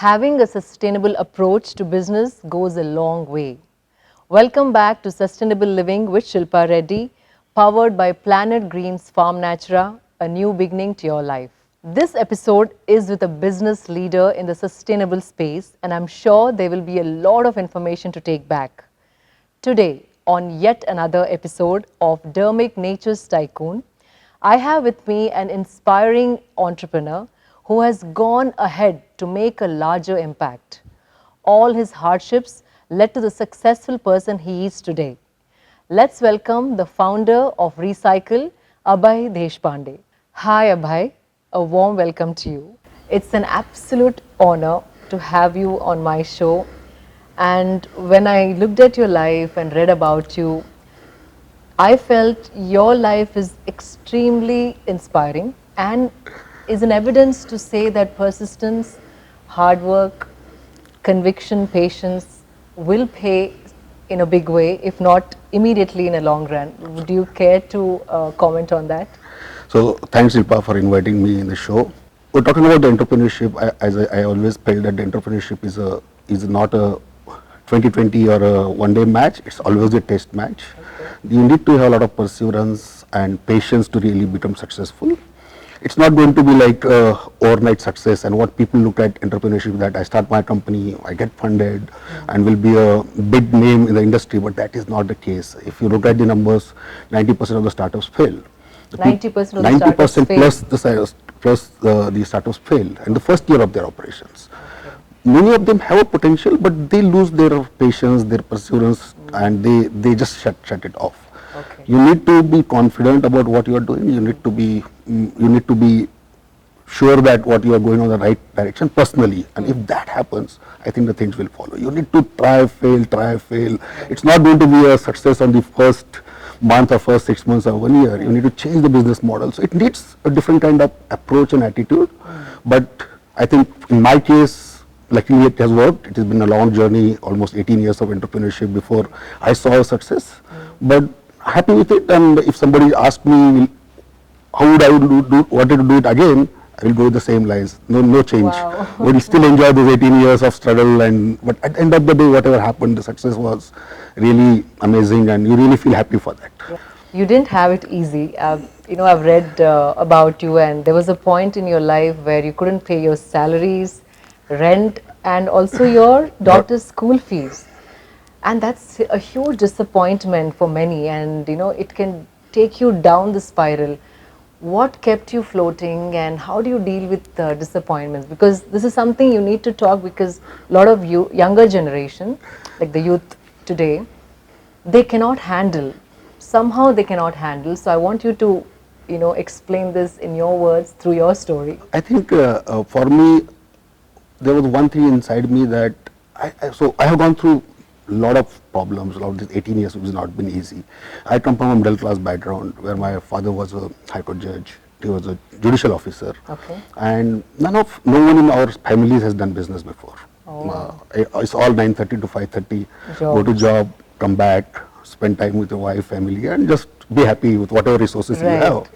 Having a sustainable approach to business goes a long way. Welcome back to Sustainable Living with Shilpa Reddy, powered by Planet Green's Farm Natura, a new beginning to your life. This episode is with a business leader in the sustainable space, and I'm sure there will be a lot of information to take back. Today, on yet another episode of Dermic Nature's Tycoon, I have with me an inspiring entrepreneur who has gone ahead to make a larger impact. All his hardships led to the successful person he is today. Let's welcome the founder of Recycle, Abhay Deshpande. Hi Abhay, a warm welcome to you. It's an absolute honor to have you on my show. And when I looked at your life and read about you, I felt your life is extremely inspiring and is an evidence to say that persistence, hard work, conviction, patience will pay in a big way, if not immediately in a long run. Would you care to comment on that? So thanks Shilpa for inviting me in the show. We're talking about the entrepreneurship. I always felt that the entrepreneurship is not a 2020 or a one-day match. It's always a test match. Okay. You need to have a lot of perseverance and patience to really become successful. It's not going to be like overnight success, and what people look at entrepreneurship, that I start my company, I get funded and will be a big name in the industry, but that is not the case. If you look at the numbers, 90% of the startups fail. 90% of the startups fail. plus the startups fail in the first year of their operations. Okay. Many of them have a potential, but they lose their patience, their perseverance, and they just shut it off. Okay. You need to be confident about what you are doing. You need to be sure that what you are going on the right direction personally. And if that happens, I think the things will follow. You need to try, fail. It's not going to be a success on the first month or first 6 months or 1 year. You need to change the business model. So it needs a different kind of approach and attitude. But I think in my case, luckily it has worked. It has been a long journey, almost 18 years of entrepreneurship before I saw a success. But happy with it, and if somebody asked me how would I wanted to do it again, I will go with the same lines. No change. Wow. We will still enjoy those 18 years of struggle, but at the end of the day, whatever happened, the success was really amazing, and you really feel happy for that. You didn't have it easy. I've read about you, and there was a point in your life where you couldn't pay your salaries, rent, and also your daughter's school fees. And that's a huge disappointment for many, and it can take you down the spiral. What kept you floating, and how do you deal with disappointments? Because this is something you need to talk, because a lot of younger generation, like the youth today, they cannot handle. Somehow they cannot handle. So I want you to, explain this in your words through your story. I think for me, there was one thing inside me that I have gone through a lot of problems. A lot of these 18 years has not been easy. I come from a middle class background where my father was a high court judge. He was a judicial officer. Okay. And no one in our families has done business before. Oh. It's all 9:30 to 5:30. Go to job, come back, spend time with your wife, family, and just be happy with whatever resources you have.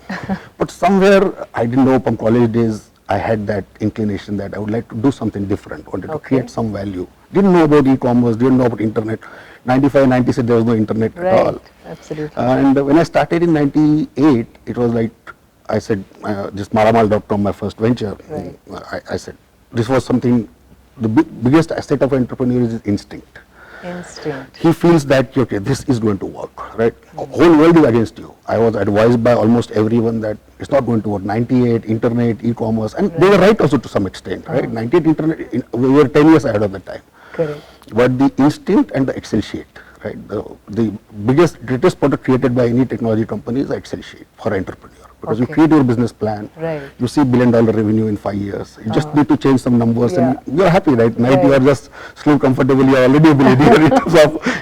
But somewhere, I didn't know from college days, I had that inclination that I would like to do something different, wanted to create some value. Didn't know about e-commerce, didn't know about internet. 95, 96, there was no internet at all. Absolutely. And when I started in 98, it was like, I said, just Maramal.com, my first venture. Right. I said, this was something, the biggest asset of an entrepreneur is instinct. Instinct. He feels that, okay, this is going to work, right? Whole world is against you. I was advised by almost everyone that it's not going to work. 98, internet, e-commerce, and they were right also to some extent, right? 98, internet, we were 10 years ahead of the time. Correct. But the instinct and the Excel sheet, right? The greatest product created by any technology company is the Excel sheet for an entrepreneur. Because you create your business plan, you see $1 billion revenue in 5 years. You just need to change some numbers and you're happy, right? You are just sleep comfortably, you're already a billionaire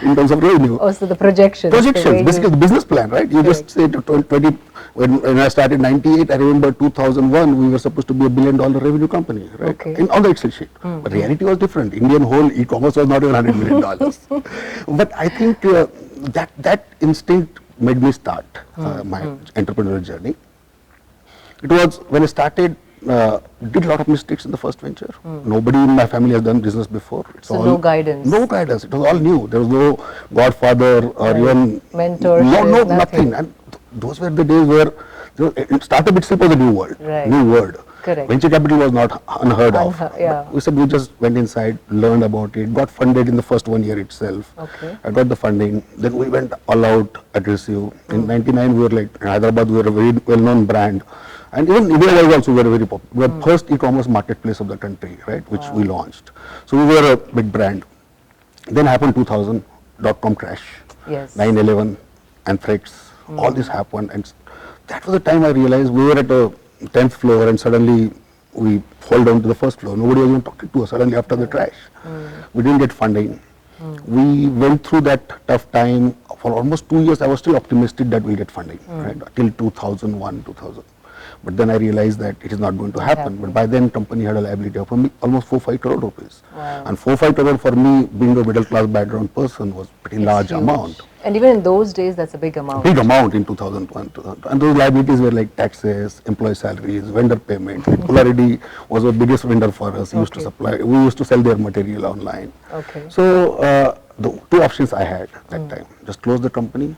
in terms of revenue. Oh, so the projections. Projections, basically the business plan, right? You just say to 20, when I started 98, I remember 2001, we were supposed to be $1 billion revenue company, right? In on the Excel sheet. But reality was different. Indian whole e-commerce was not even $100 million. But I think that instinct made me start my entrepreneurial journey. It was when I started, did a lot of mistakes in the first venture. Nobody in my family has done business before. It's So no guidance. No guidance. It was all new. There was no godfather or even mentorship, nothing. And those were the days where startup itself was a new world, Right. new word. Correct. Venture capital was not unheard of. Yeah. But we said we just went inside, learned about it, got funded in the first 1 year itself. Okay. I got the funding. Then we went all out, aggressive. In '99, we were like in Hyderabad. We were a very well-known brand, and even India was also very popular. We were first e-commerce marketplace of the country, right? Which we launched. So we were a big brand. Then happened 2000 .com crash. Yes. 9/11, Anthrax. All this happened, and that was the time I realized we were at a 10th floor, and suddenly we fall down to the first floor. Nobody was even talking to us. Suddenly after the crash, we didn't get funding. We went through that tough time for almost 2 years. I was still optimistic that we'll get funding, right? Till 2001, 2000. But then I realized that it is not going to happen. But by then, company had a liability of almost 4-5 crore rupees. Wow. And 4-5 crore for me, being a middle class background person, was pretty large Huge. amount. And even in those days, that's a big amount. Big amount in 2001, 2002. And those liabilities were like taxes, employee salaries, vendor payment. Polarity was the biggest vendor for us. He used to supply, we used to sell their material online. Okay. So the two options I had that time, just close the company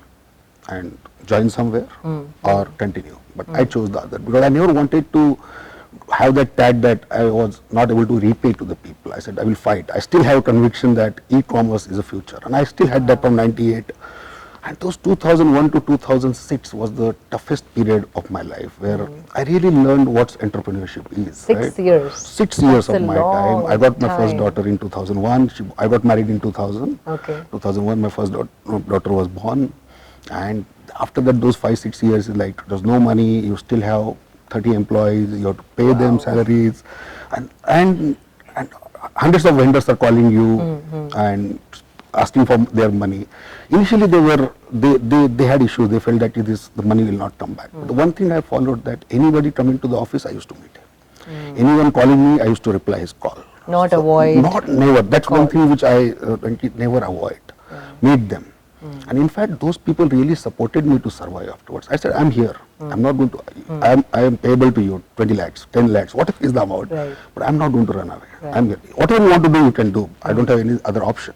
and join somewhere or continue. But I chose the other because I never wanted to have that tag that I was not able to repay to the people. I said I will fight. I still have conviction that e-commerce is a future, and I still had that from '98. And those 2001 to 2006 was the toughest period of my life, where I really learned what entrepreneurship is. 6 years. 6 years That's of a my time. I got my first time. daughter in 2001. I got married in 2000. Okay. 2001, my first daughter was born, and after that, those 5-6 years is like there's no money. You still have 30 employees. You have to pay them salaries, and hundreds of vendors are calling you and asking for their money. Initially, they had issues. They felt that the money will not come back. But the one thing I followed, that anybody coming to the office, I used to meet him. Anyone calling me, I used to reply his call. Not avoid. Never. That's one thing which I never avoid. Meet them. And in fact, those people really supported me to survive afterwards. I said, I'm here. I'm not going to, I am payable to you 20 lakhs, 10 lakhs, whatever is the amount. Right. But I'm not going to run away. I'm here. Whatever you want to do, you can do. I don't have any other option.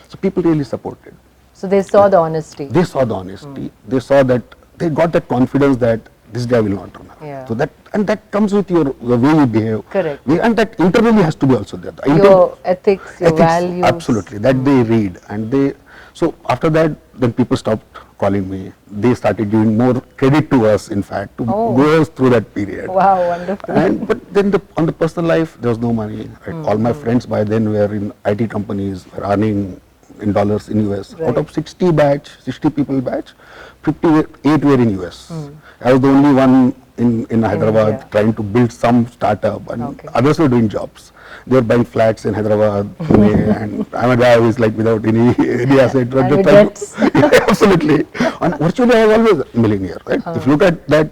So people really supported. So they saw the honesty. They saw the honesty. They saw that, they got that confidence that this guy will not run away. Yeah. So that comes with the way you behave. Correct. And that internally has to be also there. Your ethics, your values. Absolutely, that they read, and so after that, then people stopped calling me. They started giving more credit to us, in fact, to go us through that period. Wow, wonderful. But then on the personal life, there was no money. Right? All my friends by then were in IT companies, were earning in dollars in US. Right. Out of 60 people batch, 58 were in US. I was the only one in Hyderabad India. trying to build some startup, and Okay. others were doing jobs. They were buying flats in Hyderabad, Pune, and I'm a guy who is like without any asset. but And just trying regrets. Yeah, absolutely. And virtually, I was always a millionaire, right? If you look at that,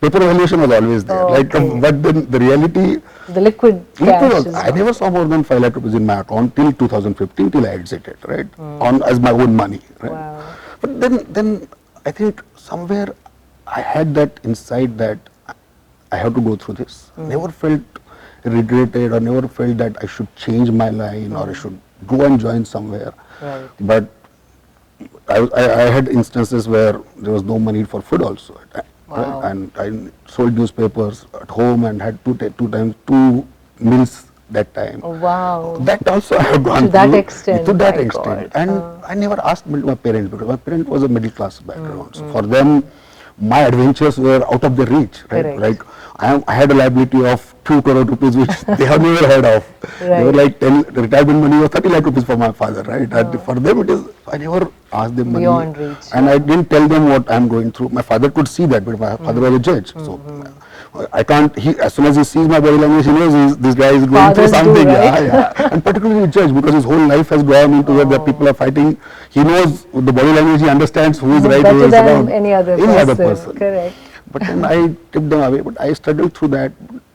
paper valuation was always there. Okay. But then the reality, The liquid cash is I never saw more than 5 lakh rupees in my account till 2015, till I exited, right? As my own money, right? Wow. But then I think somewhere I had that insight that I have to go through this. Never felt regretted or never felt that I should change my line or I should go and join somewhere. Right. But I had instances where there was no money for food also. Wow. And I sold newspapers at home and had two meals that time. Oh, wow. That also I have gone To that through. extent, To that my extent. God. And I never asked my parents, because my parents was a middle class background. So for them, my adventures were out of their reach. Right? Correct. Like I had a liability of 2 crore rupees, which they have never heard of. They were Right. like, the retirement money was 30 lakh rupees for my father, right? And for them it is, I never asked them money. Beyond reach, And I didn't tell them what I'm going through. My father could see that, but my father was a judge. So I can't, as soon as he sees my body language, he knows this guy is going through Fathers do, something. right? Yeah. And particularly a judge, because his whole life has gone into where the people are fighting. He knows the body language, he understands who is right, who Better is than wrong. any other person. Correct. But then I tipped them away, but I struggled through that.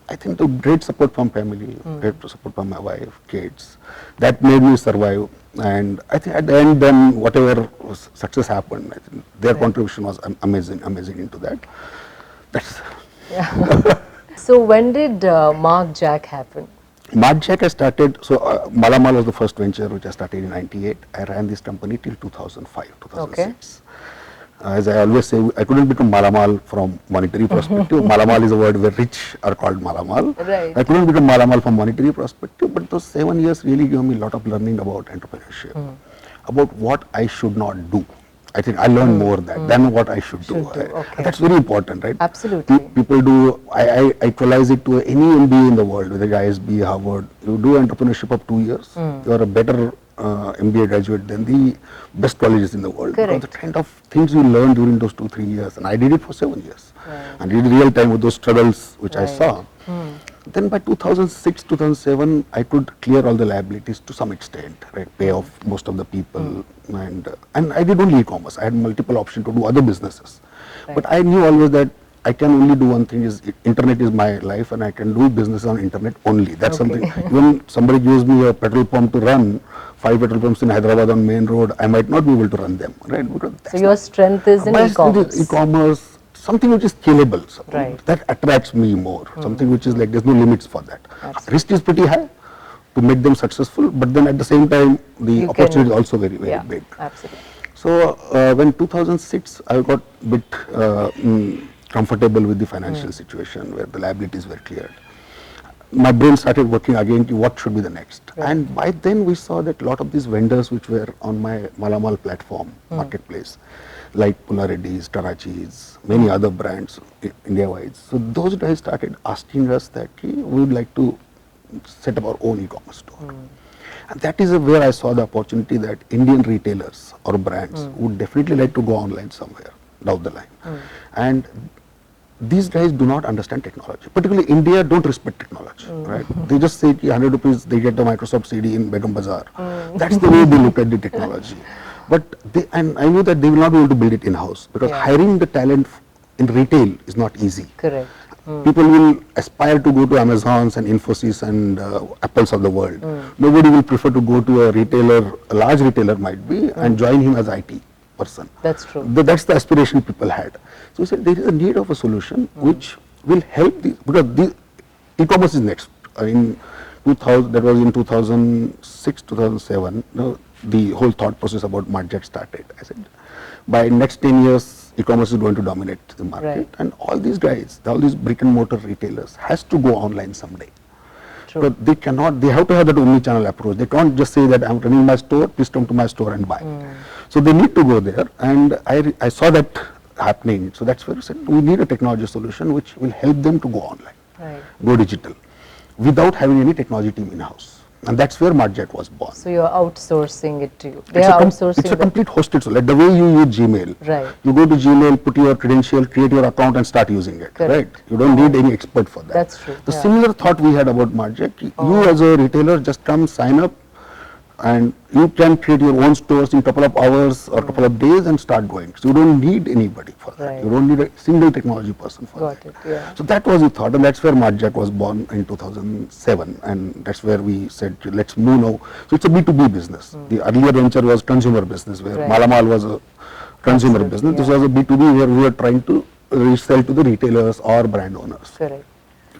I think the great support from family, great support from my wife, kids, that made me survive. And I think at the end, then whatever success happened, I think their contribution was amazing into that. That's So when did Mark Jack happen? Mark Jack I started, so Malamal was the first venture which I started in 98. I ran this company till 2005, 2006. As I always say, I couldn't become Malamal from monetary perspective. Malamal is a word where rich are called Malamal. Right. I couldn't become Malamal from monetary perspective, but those 7 years really gave me a lot of learning about entrepreneurship, about what I should not do. I think I learned more than what I should do. Okay. That's very important, right? Absolutely. People do, I equalize it to any MBA in the world, whether ISB, Harvard. You do entrepreneurship of 2 years, you are a better MBA graduate than the best colleges in the world. Correct. Because the kind of things you learn during those 2-3 years, and I did it for 7 years. Right. And did real time with those struggles which I Right. saw. Then by 2006, 2007, I could clear all the liabilities to some extent, right? Pay off most of the people, and I did only e-commerce. I had multiple options to do other businesses, but I knew always that I can only do one thing: is internet is my life, and I can do business on internet only. That's something. When somebody gives me a petrol pump to run, 5 petrol pumps in Hyderabad on main road, I might not be able to run them, right? Because So your strength is in my strength is e-commerce. e-commerce, something which is scalable, Right. that attracts me more, something which is like there's no limits for that. Absolutely. Risk is pretty high to make them successful, but then at the same time, the You opportunity can- is also very, very Yeah, big. absolutely. So when 2006, I got a bit comfortable with the financial situation where the liabilities were cleared. My brain started working again to what should be the next. And by then we saw that a lot of these vendors which were on my Malamal platform, marketplace, like Pula Reddy's, Tarachis, many other brands India-wide. So those guys started asking us that we would like to set up our own e-commerce store. And that is where I saw the opportunity that Indian retailers or brands would definitely like to go online somewhere down the line. And these guys do not understand technology. Particularly India don't respect technology, right? They just say 100 rupees they get the Microsoft CD in Begum Bazaar. That's the way they look at the technology. But and I knew that they will not be able to build it in-house because hiring the talent in retail is not easy. Correct. People will aspire to go to Amazons and Infosys and Apples of the world. Nobody will prefer to go to a retailer, a large retailer might be, and join him as IT person. That's true. That's the aspiration people had. So we said there is a need of a solution which will help because the e-commerce is next. In 2000, that was in 2006, 2007, the whole thought process about Market started. I said, by next 10 years, e-commerce is going to dominate the market, Right. and all these guys, all these brick and mortar retailers has to go online someday. True. But they cannot, they have to have that omni-channel approach. They can't just say that I'm running my store, please come to my store and buy. So they need to go there, and I saw that happening. So that's where we said we need a technology solution which will help them to go online, Right. go digital, without having any technology team in-house. And that's where Market was born. So you're outsourcing it to you. They It's are a outsourcing it's a the- complete hosted solution. Like the way you use Gmail. Right. You go to Gmail, put your credential, create your account and start using it. Correct. Right. You don't need any expert for that. That's true, The yeah. similar thought we had about Market. You as a retailer just come sign up and you can create your own stores in couple of hours or couple of days and start going. So you don't need anybody for that. Right. You don't need a single technology person for Got that. it, yeah. So that was the thought, and that's where Marjack was born in 2007, and that's where we said, let's move now. So it's a B2B business. The earlier venture was consumer business, where Right. Malamal was a consumer Absolutely, business. This yeah. was a B2B where we were trying to resell to the retailers or brand owners. Correct.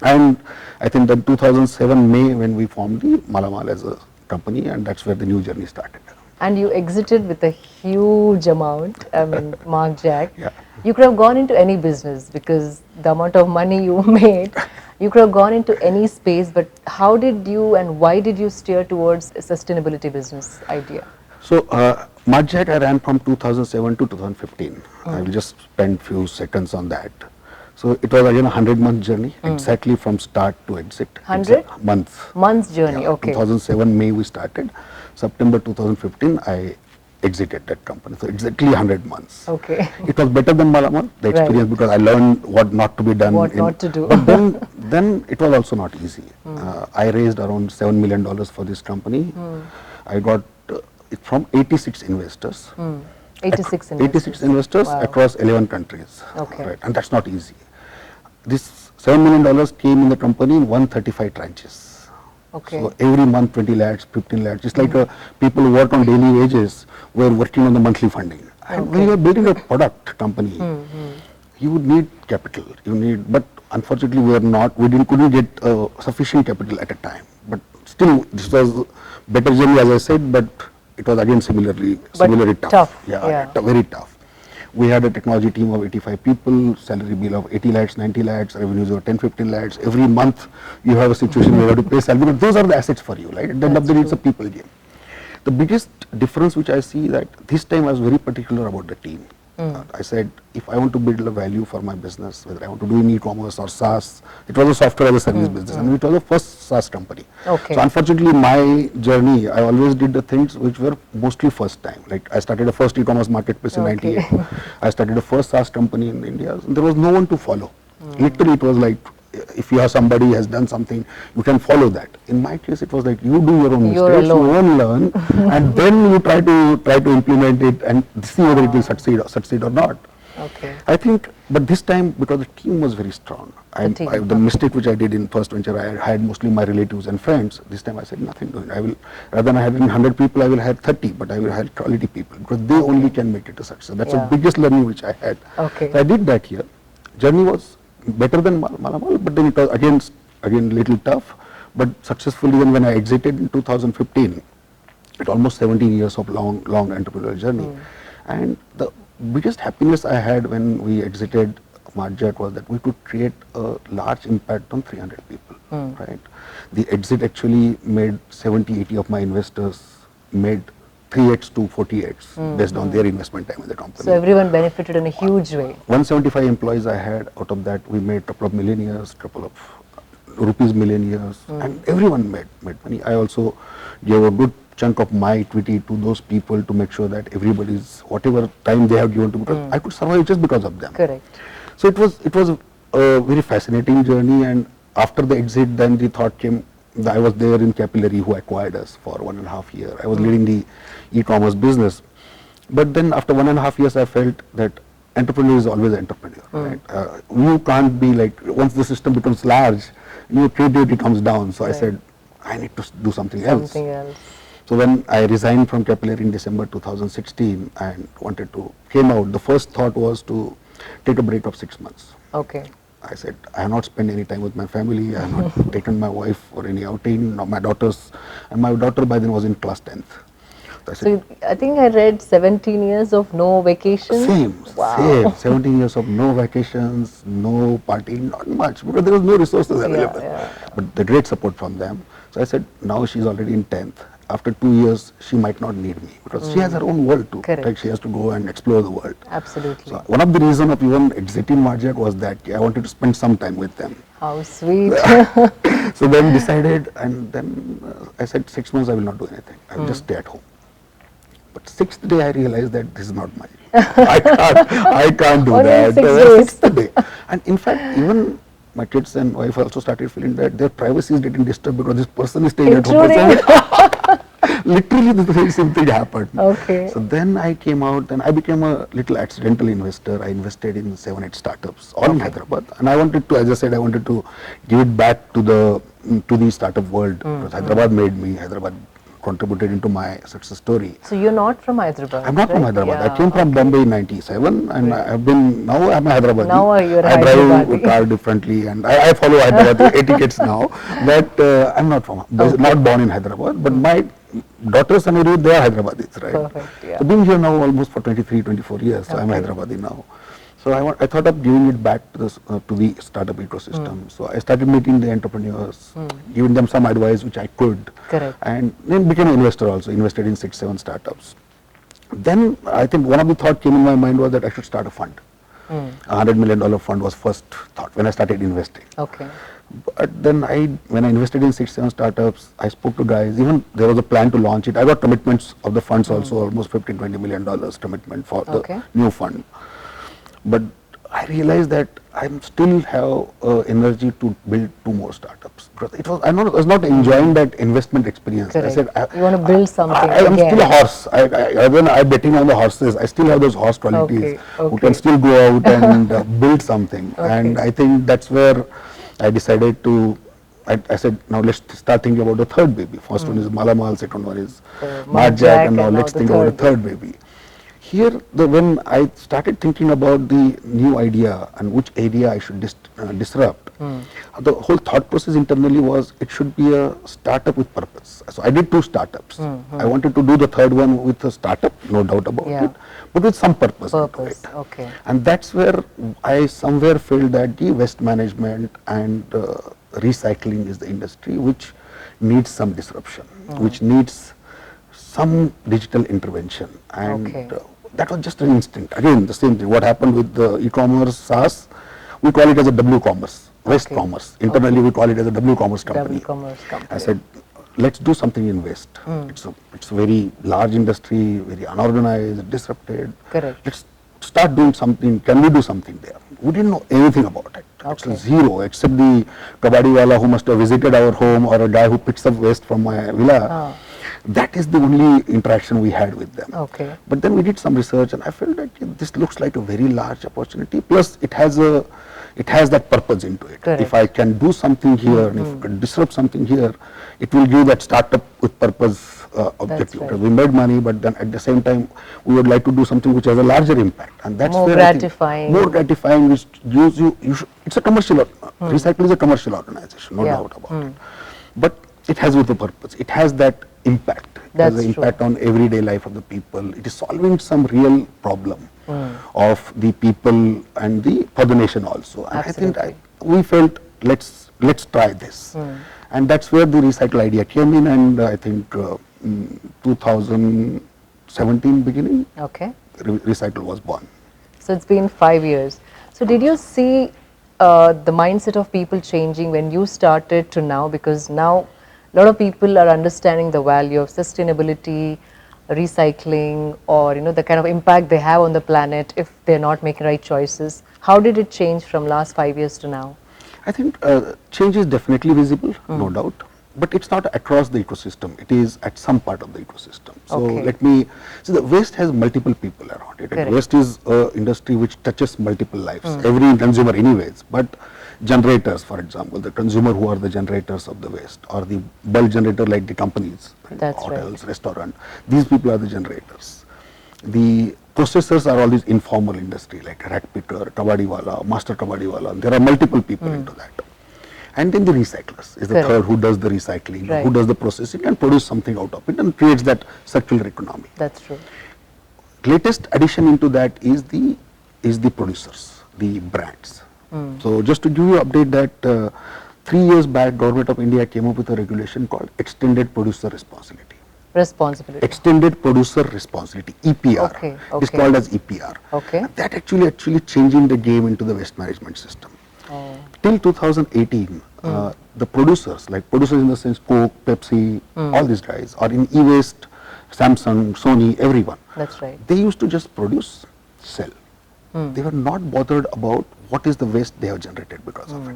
And I think that 2007 May when we formed the Malamal as a company, and that's where the new journey started. And you exited with a huge amount, I mean, Mark Jack. Yeah. You could have gone into any business because the amount of money you made, you could have gone into any space, but how did you and why did you steer towards a sustainability business idea? So, Marjack I ran from 2007 to 2015. I will just spend few seconds on that. So, it was again a 100-month journey, exactly from start to exit. 100? Months. Month's journey, Yeah, okay. 2007 May we started. September 2015 I exited that company. So, exactly 100 months. Okay. It was better than Malamal, the Right. experience, because I learned what not to be done. What not to do. But then it was also not easy. I raised around $7 million for this company. I got it from 86 investors. 86 investors. 86 investors Wow. across 11 countries. Okay. Right, and that's not easy. This $7 million came in the company in 135 tranches. Okay. So every month 20 lakhs, 15 lakhs. It's like people who work on daily wages were working on the monthly funding. And when you are building a product company, you would need capital. You need, but unfortunately, couldn't get sufficient capital at a time. But still, this was better journey, as I said, but it was again similarly tough. Yeah. Very tough. We had a technology team of 85 people, salary bill of 80 lakhs, 90 lakhs, revenues of 10, 15 lakhs. Every month you have a situation where you have to pay salary, but those are the assets for you, right? At the end of the day, it's a people game. The biggest difference which I see that this time I was very particular about the team. I said, if I want to build a value for my business, whether I want to do in e-commerce or SaaS, it was a software as a service business, and it was the first SaaS company. Okay. So unfortunately, my journey, I always did the things which were mostly first time. Like I started the first e-commerce marketplace in '98. I started the first SaaS company in India. And there was no one to follow. Literally, it was like, if you have somebody has done something, you can follow that. In my case, it was like you do your own You're mistakes, you alone. learn, and then you try to implement it and see whether it will succeed or not. Okay. I think, but this time because the team was very strong, team. the mistake which I did in first venture, I had mostly my relatives and friends. This time I said nothing doing. I will, rather than having 100 people, I will hire 30, but I will hire quality people because they only can make it a success. That's Yeah. the biggest learning which I had. Okay. So I did that here. Journey was better than Malamal, but then it was again little tough, but successfully. Then when I exited in 2015, it almost 17 years of long entrepreneurial journey, and the biggest happiness I had when we exited Martjet was that we could create a large impact on 300 people. Right, the exit actually made 70, 80 of my investors made 3x to 40x based on their investment time in the company. So everyone benefited in a huge way. 175 employees I had. Out of that, we made couple of millionaires, couple of rupees millionaires, and everyone made money. I also gave a good chunk of my equity to those people to make sure that everybody's whatever time they have given to, because I could survive just because of them. Correct. So it was a very fascinating journey, and after the exit, then the thought came. I was there in Capillary, who acquired us for 1.5 years. I was leading the e-commerce business, but then after 1.5 years, I felt that entrepreneur is always an entrepreneur. Right? You can't be like, once the system becomes large, your creativity comes down. So I said, I need to do something else. Something else. So when I resigned from Capillary in December 2016 and came out, the first thought was to take a break of 6 months. Okay. I said, I have not spent any time with my family, I have not taken my wife for any outing, no, my daughters, and my daughter by then was in class 10th. So I said, So I think I read 17 years of no vacation. same, 17 years of no vacations, no partying, not much, because there was no resources available, but the great support from them. So I said, now she's already in 10th. After 2 years, she might not need me because she has her own world too. Correct. Right? She has to go and explore the world. Absolutely. So one of the reasons of even exiting Martjet was that I wanted to spend some time with them. How sweet. So then decided, and then I said 6 months I will not do anything. I will just stay at home. But 6th day I realized that this is not my. I can't do Only that. 6 days. 6th day, and in fact even my kids and wife also started feeling that their privacy is getting disturbed because this person is staying at home. Intruding. Literally the same thing happened. Okay. So then I came out and I became a little accidental investor. I invested in 7-8 startups, all in Hyderabad. And I wanted to, as I said, I wanted to give it back to the startup world. Because Hyderabad made me, Hyderabad contributed into my success story. So you're not from Hyderabad? I'm not from right? Hyderabad. Yeah, I came from Bombay in '97, and I have been, now I'm a Hyderabadi. Now you're I drive Hyderabadi. a car differently, and I follow Hyderabad etiquettes now. But I'm not from, not born in Hyderabad, but my daughters and everyone, they are Hyderabadis, right? Perfect, yeah. So been here now almost for 23, 24 years, so I'm a Hyderabadi now. So I thought of giving it back to the startup ecosystem. So I started meeting the entrepreneurs, giving them some advice which I could. Correct. And then became an investor also, invested in 6-7 startups. Then I think one of the thought came in my mind was that I should start a fund. $100 million fund was first thought when I started investing. Okay. But then when I invested in 6-7 startups, I spoke to guys, even there was a plan to launch it. I got commitments of the funds also, almost $15-20 million commitment for the new fund. But I realized that I still have energy to build 2 more startups. Because I was not enjoying that investment experience. Correct. I said, you want to build something I am again. still a horse. I'm betting on the horses. I still have those horse qualities who can still go out and build something. And I think that's where I decided to, I said, now let's start thinking about the third baby. First one is Malamal, second one is Martjet, and now let's think about the third baby. Here, when I started thinking about the new idea and which area I should disrupt, the whole thought process internally was it should be a startup with purpose. So I did 2 startups. I wanted to do the third one with a startup, no doubt about it, but with some purpose into it. Okay. And that's where I somewhere felt that the waste management and recycling is the industry which needs some disruption, which needs some digital intervention, and that was just an instinct. Again, the same thing. What happened with the e-commerce SaaS, we call it as a W-commerce, waste commerce. Internally, we call it as a W-commerce company. W-commerce company. I said, let's do something in waste. It's a very large industry, very unorganized, disrupted. Correct. Let's start doing something. Can we do something there? We didn't know anything about it. Okay. It's zero, except the kabadiwala who must have visited our home or a guy who picks up waste from my villa. That is the only interaction we had with them. Okay. But then we did some research, and I felt that this looks like a very large opportunity. Plus, it has that purpose into it. Correct. If I can do something here, and if I can disrupt something here, it will give that startup with purpose objective. right. We made money, but then at the same time, we would like to do something which has a larger impact, and that's More where I think gratifying. more gratifying, which gives you. It's a commercial. Recycle is a commercial organization, no doubt about it. But it has with a purpose. It has that impact. It has That's an true. impact on everyday life of the people. It is solving some real problem of the people and for the nation also. And I think Absolutely. we felt let's try this, and that's where the recycle idea came in. And I think 2017 beginning, Okay. recycle was born. So it's been 5 years. So did you see the mindset of people changing when you started to now? Because now a lot of people are understanding the value of sustainability, recycling, or the kind of impact they have on the planet if they're not making right choices. How did it change from last 5 years to now? I think change is definitely visible, no doubt, but it's not across the ecosystem. It is at some part of the ecosystem. So Okay. the waste has multiple people around it. Correct. Waste is an industry which touches multiple lives, every consumer anyways, but generators, for example, the consumer who are the generators of the waste, or the bulk generator like the companies, That's right. hotels, restaurant, these people are the generators. The processors are all these informal industry like rack picker, kabadiwala, master kabadiwala. There are multiple people into that. And then the recyclers is the Correct. third, who does the recycling, Right. who does the processing and produce something out of it and creates that circular economy. That's true. Latest addition into that is the producers, the brands. So just to give you an update that 3 years back, Government of India came up with a regulation called Extended Producer Responsibility. Responsibility. Extended Producer Responsibility, EPR. Okay, It's okay. called as EPR. Okay. That actually changing the game into the waste management system. Till 2018, the producers in the sense Coke, Pepsi, all these guys, or in e-waste, Samsung, Sony, everyone. That's right. They used to just produce, sell. They were not bothered about what is the waste they have generated because of it.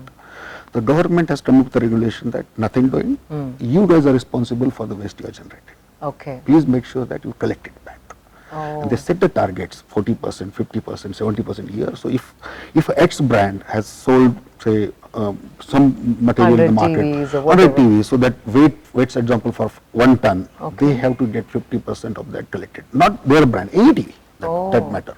The government has come up with a regulation that nothing doing, you guys are responsible for the waste you are generating. Okay. Please make sure that you collect it back. Oh. And they set the targets 40%, 50%, 70% a year. So if X brand has sold, say, some material in the 100 market, TVs or 100 whatever. TVs, so that weights example for 1 ton, Okay. they have to get 50% of that collected. Not their brand, any TV, that matter.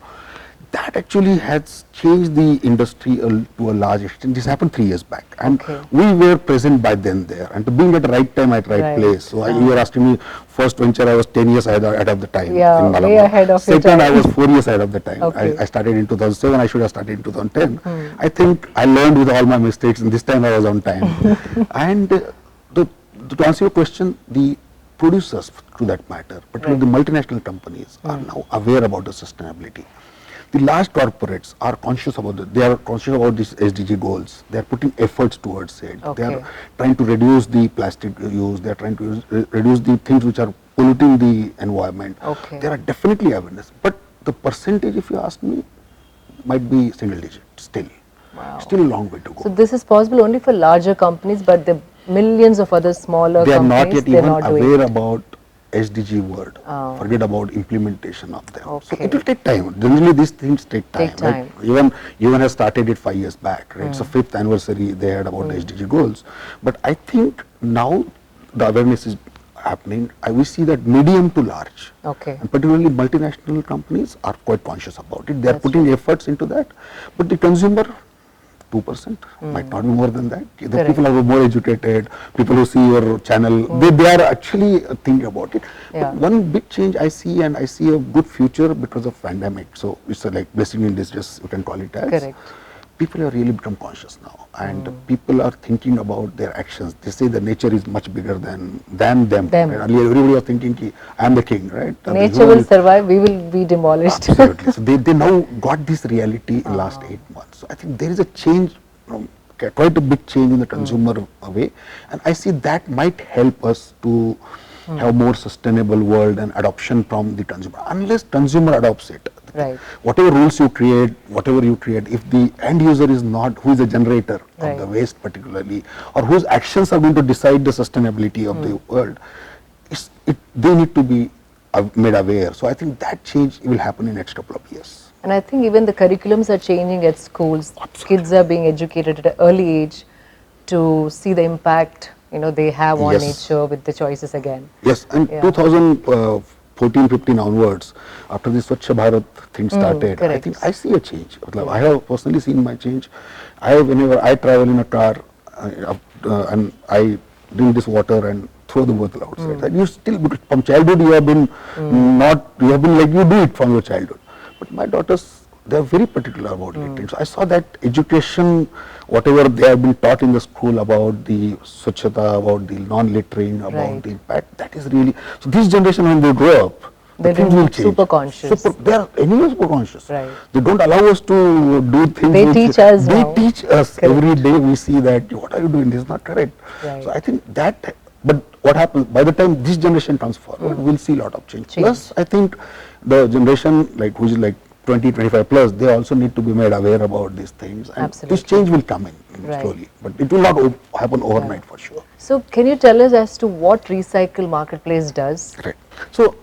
That actually has changed the industry to a large extent. This happened 3 years back, and Okay. we were present by then there, and to being at the right time at right Right. place. So you were asking me, first venture I was 10 years ahead of the time. Yeah, in Malappuram. way ahead of your Second, I time. was 4 years ahead of the time. Okay. I started in 2007. I should have started in 2010. I think I learned with all my mistakes, and this time I was on time. And to answer your question, the producers, to that matter, particularly the multinational companies, are now aware about the sustainability. The large corporates are conscious about it. They are conscious about these SDG goals. They are putting efforts towards it. They Okay. are trying to reduce the plastic use. They are trying to reduce the things which are polluting the environment. Okay. There are definitely awareness, but the percentage, if you ask me, might be single digit still. Wow. Still a long way to go. So this is possible only for larger companies, but the millions of other smaller They are companies, not yet they're even not doing aware it. about SDG word. Oh. Forget about implementation of them. So Okay. it will take time. Generally, these things take time. Take time. Like even has started it 5 years back. Right? It's the 5th anniversary they had about the SDG goals. But I think now the awareness is happening, we see that medium to large, Okay. and particularly multinational companies are quite conscious about it. They are That's putting efforts into that, but the consumer, 2%, might not be more than that. The Correct. people who are more educated, people who see your channel, they are actually thinking about it. Yeah. But one big change I see, and I see a good future because of pandemic. So it's like blessing in disguise, you can call it as. Correct. People have really become conscious now, and people are thinking about their actions. They say the nature is much bigger than them. Them. Right? Earlier, everybody was thinking, ki, I am the king, right? The Nature human will is- survive, we will be demolished. Absolutely. So they now got this reality in last 8 months. So I think there is a change, quite a big change in the consumer way, and I see that might help us to have more sustainable world and adoption from the consumer. Unless consumer adopts it, Right. whatever rules you create, if the end user is not, who is the generator Right. of the waste particularly, or whose actions are going to decide the sustainability of the world, they need to be made aware. So I think that change will happen in next couple of years. And I think even the curriculums are changing at schools. Kids are being educated at an early age to see the impact they have on Yes. nature with the choices again. Yes, and Yeah. 2014-15 onwards, after the Swachh Bharat thing started, I correct. think I see a change. I have personally seen my change. Whenever I travel in a car and I drink this water and throw the bottle outside, and you still, because from childhood you have been like you do it from your childhood. But my daughters, they are very particular about it. So I saw that education, whatever they have been taught in the school about the Swachhata, about the non-littering, about Right. the impact, that is really, so this generation when they grow up, They're the things will change. super conscious. They are anyway super conscious. Right. They don't allow us to do things. They which- teach us They now. teach us Correct. every day. We see that what are you doing? This is not correct. Right. So I think that. But what happens by the time this generation comes forward, we'll see a lot of change. Plus, I think the generation who is like 20-25 plus, they also need to be made aware about these things, and Absolutely. this change will come in Right. slowly, but it will not happen overnight for sure. So can you tell us as to what Recycle Marketplace does? Right. So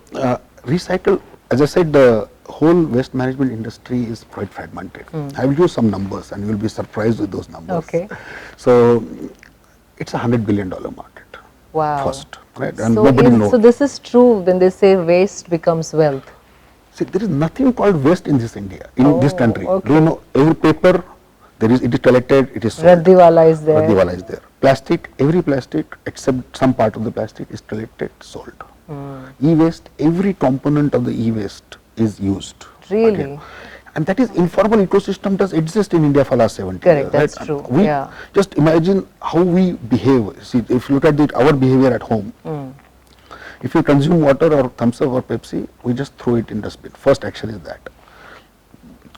recycle, as I said, the whole waste management industry is quite fragmented. I will use some numbers, and you will be surprised with those numbers. Okay. So it's $100 billion market. Wow. First, right? And nobody knows. So this is true when they say waste becomes wealth. See, there is nothing called waste in this India, in this country. okay. Do you know, every paper, it is collected, it is sold. Raddiwala is there. Raddiwala is there. Plastic, every plastic except some part of the plastic is collected, sold. E-waste, every component of the e-waste is used. Really? Again. And that is informal ecosystem does exist in India for last 70 Correct, years. that's right? true, We yeah. just imagine how we behave. See, if you look at our behavior at home, if you consume water or Thumbs Up or Pepsi, we just throw it in dustbin. First action is that.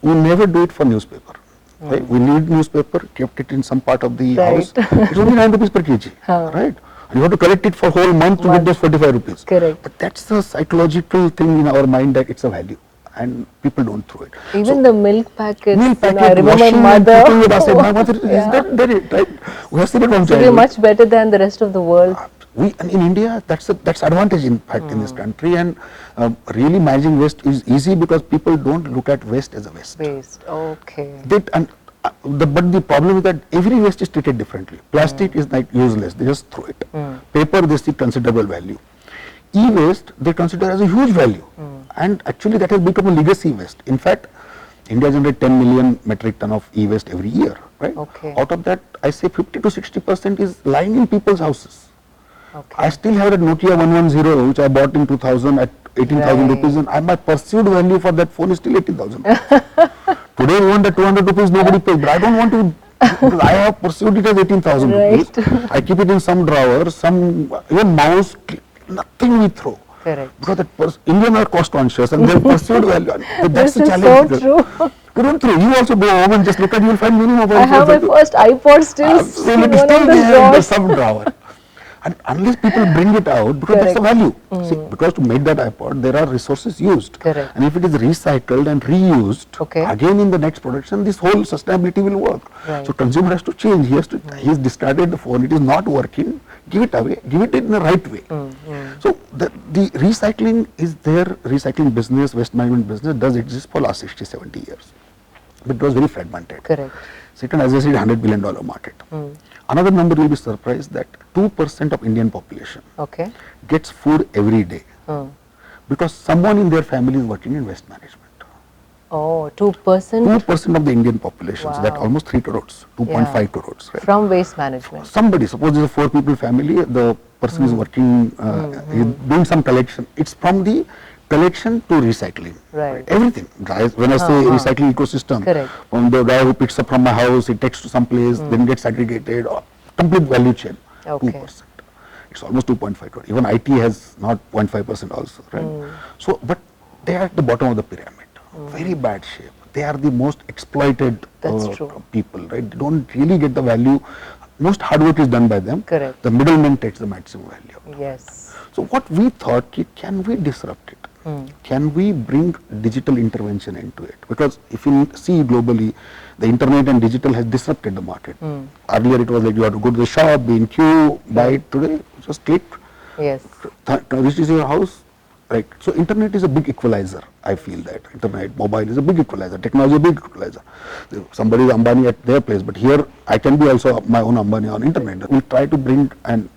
We never do it for newspaper. Right? We need newspaper, kept it in some part of the Right. house. It's only 9 rupees per kg, right? And you have to collect it for whole month to get those 45 rupees. Correct. But that's the psychological thing in our mind that it's a value, and people don't throw it. Even the milk packets, Milk I packet, remember washing, mother. putting it aside. My mother is Yeah. that did it, right? We have seen it from So we're childhood. much better than the rest of the world. And in India, that's advantage in fact in this country, and really managing waste is easy because people don't look at waste as a waste. Waste. Okay. But the problem is that every waste is treated differently. Plastic is like useless; they just throw it. Paper, they see considerable value. E-waste they consider as a huge value, and actually that has become a legacy waste. In fact, India generates 10 million metric ton of e-waste every year, right? Okay. Out of that, I say 50 to 60% is lying in people's houses. Okay. I still have that Nokia 110 which I bought in 2000 at 18,000 Right. rupees, and my perceived value for that phone is still 18,000. Today we want the 200 rupees nobody pays, but I don't want to, because I have perceived it as 18,000 rupees. Right. I keep it in some drawer, even mouse, nothing we throw. Correct. Because that Indians are cost conscious and their perceived value, that's This the is challenge. so true. You don't throw, you also go home and just look at, you will find many mobile I have my phones. first iPod still Absolutely, in it's one still of the there in the drawers. some drawer. And unless people bring it out, because that's the Correct. value. See, because to make that iPod, there are resources used. Correct. And if it is recycled and reused, Okay. again in the next production, this whole sustainability will work. Right. So consumer has to change. He has discarded the phone. It is not working. Give it away. Give it in the right way. So the recycling is there. Recycling business, waste management business does exist for last 60, 70 years. But it was very fragmented. Correct. Second, as I said, $100 billion market. Another number you'll be surprised that 2% of Indian population Okay. gets food every day because someone in their family is working in waste management. Oh, 2% 2% of the Indian population, so that Wow. almost 3 crores, 2.5 crores, right? from waste management. Somebody, suppose there's a 4 people family, the person is working, is doing some collection. It's from the collection to recycling. Right. Everything. Guys, when I say recycling ecosystem, Correct. from the guy who picks up from my house, it takes to some place, then gets aggregated, or complete value chain, Okay. 2%. It's almost 2.5 crore. Even IT has not 0.5% also, right? So, but they are at the bottom of the pyramid. Very bad shape. They are the most exploited That's true. people, right? They don't really get the value. Most hard work is done by them. Correct. The middleman takes the maximum value. Yes. So what we thought, can we disrupt it? Can we bring digital intervention into it? Because if you see globally, the internet and digital has disrupted the market. Earlier it was like you had to go to the shop, be in queue, buy it. Today, just click, Yes. this is your house. Right. So internet is a big equalizer. I feel that internet, mobile is a big equalizer. Technology is a big equalizer. Somebody is Ambani at their place, but here I can be also my own Ambani on internet. We'll try to bring and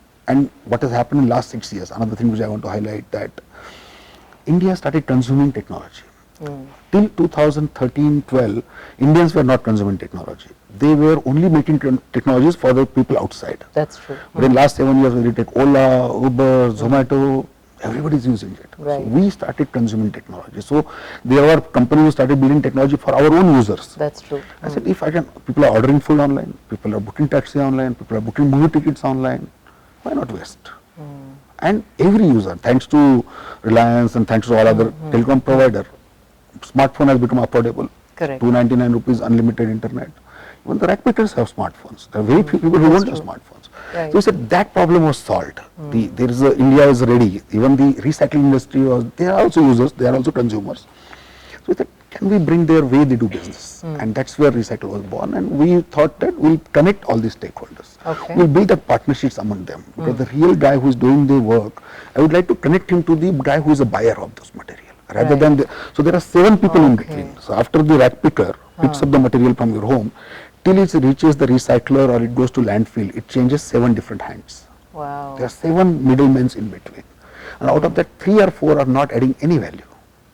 what has happened in last 6 years. Another thing which I want to highlight, that India started consuming technology. Till 2013-12, Indians were not consuming technology. They were only making technologies for the people outside. That's true. But in last 7 years, when you take Ola, Uber, Zomato, everybody is using it. Right. So we started consuming technology. So there are companies who started building technology for our own users. That's true. I said, if I can, people are ordering food online, people are booking taxi online, people are booking movie tickets online, why not waste? And every user, thanks to Reliance and thanks to all other telecom provider, smartphone has become affordable. Correct. 299 rupees unlimited internet. Even the rack pickers have smartphones. There are very few people who don't have smartphones. Right. So we said that problem was solved. There is India is ready. Even the recycling industry was. They are also users. They are also consumers. So we said, can we bring their way they do business? And that's where Recycle was born. And we thought that we'll connect all these stakeholders. Okay. We'll build up partnerships among them. Because the real guy who is doing the work, I would like to connect him to the guy who is a buyer of those material. Rather Right. than so there are 7 people in Okay. between. So after the rack picker picks up the material from your home, till it reaches the recycler or it goes to landfill, it changes 7 different hands. Wow. There are 7 middlemen in between, and out of that 3 or 4 are not adding any value.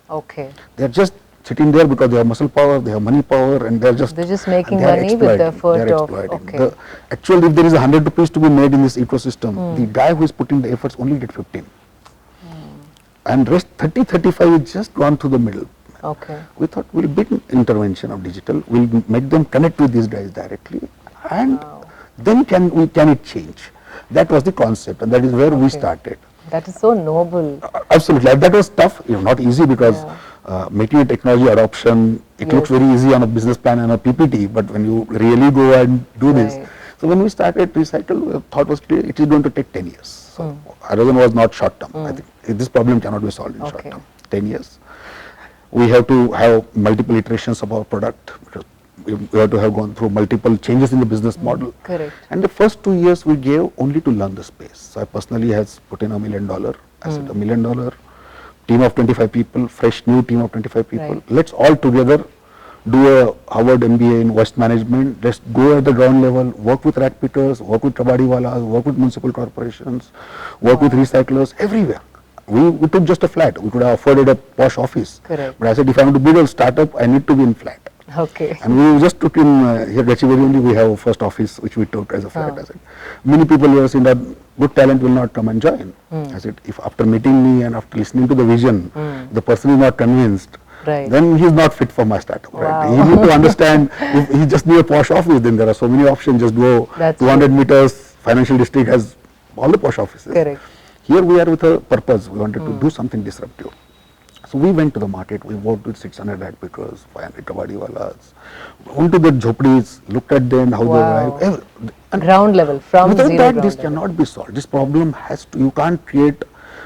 Okay. They are just sitting there because they have muscle power, they have money power, and they're just making they are money with the exploiting. effort They are of, exploiting. okay. Actually, if there is 100 rupees to be made in this ecosystem, the guy who is putting the efforts only get 15. And rest 30-35 is just gone through the middle. Okay. We thought we'll bring intervention of digital, we'll make them connect with these guys directly, and then can it change? That was the concept, and that is where we started. That is so noble. Absolutely, that was tough, not easy, because making a technology adoption, it looks very easy on a business plan and a PPT, but when you really go and do this, Right. so when we started Recycle, thought was clear, it is going to take 10 years. So Horizon was not short term. I think this problem cannot be solved in short Okay. term. 10 years. We have to have multiple iterations of our product, because we have to have gone through multiple changes in the business model. Correct. And the first 2 years we gave only to learn the space. So I personally has put in $1 million. I said $1 million, team of 25 people, fresh new team of 25 people. Right. Let's all together do a Harvard MBA in waste management. Let's go at the ground level, work with rack pickers, work with kabadiwalas, work with municipal corporations, work with recyclers, everywhere. We took just a flat. We could have afforded a posh office. Correct. But I said, if I want to build a startup, I need to be in flat. Okay. And we just took in, here Gachibowli only we have a first office which we took as a flat. I said, many people who have seen that good talent will not come and join. I said, if after meeting me and after listening to the vision, the person is not convinced, Right. then he is not fit for my startup. Right? Wow. He need to understand, if he just need a posh office, then there are so many options. Just go That's 200 true. meters, financial district has all the posh offices. Correct. Here we are with a purpose. We wanted to do something disruptive. So we went to the market. We worked with 600 rack pickers, 500 kabadiwalas, went to the jhopdis, looked at them, how Wow. they arrive. And Ground level, from without zero that, ground this level. cannot be solved. This problem has to. You can't create.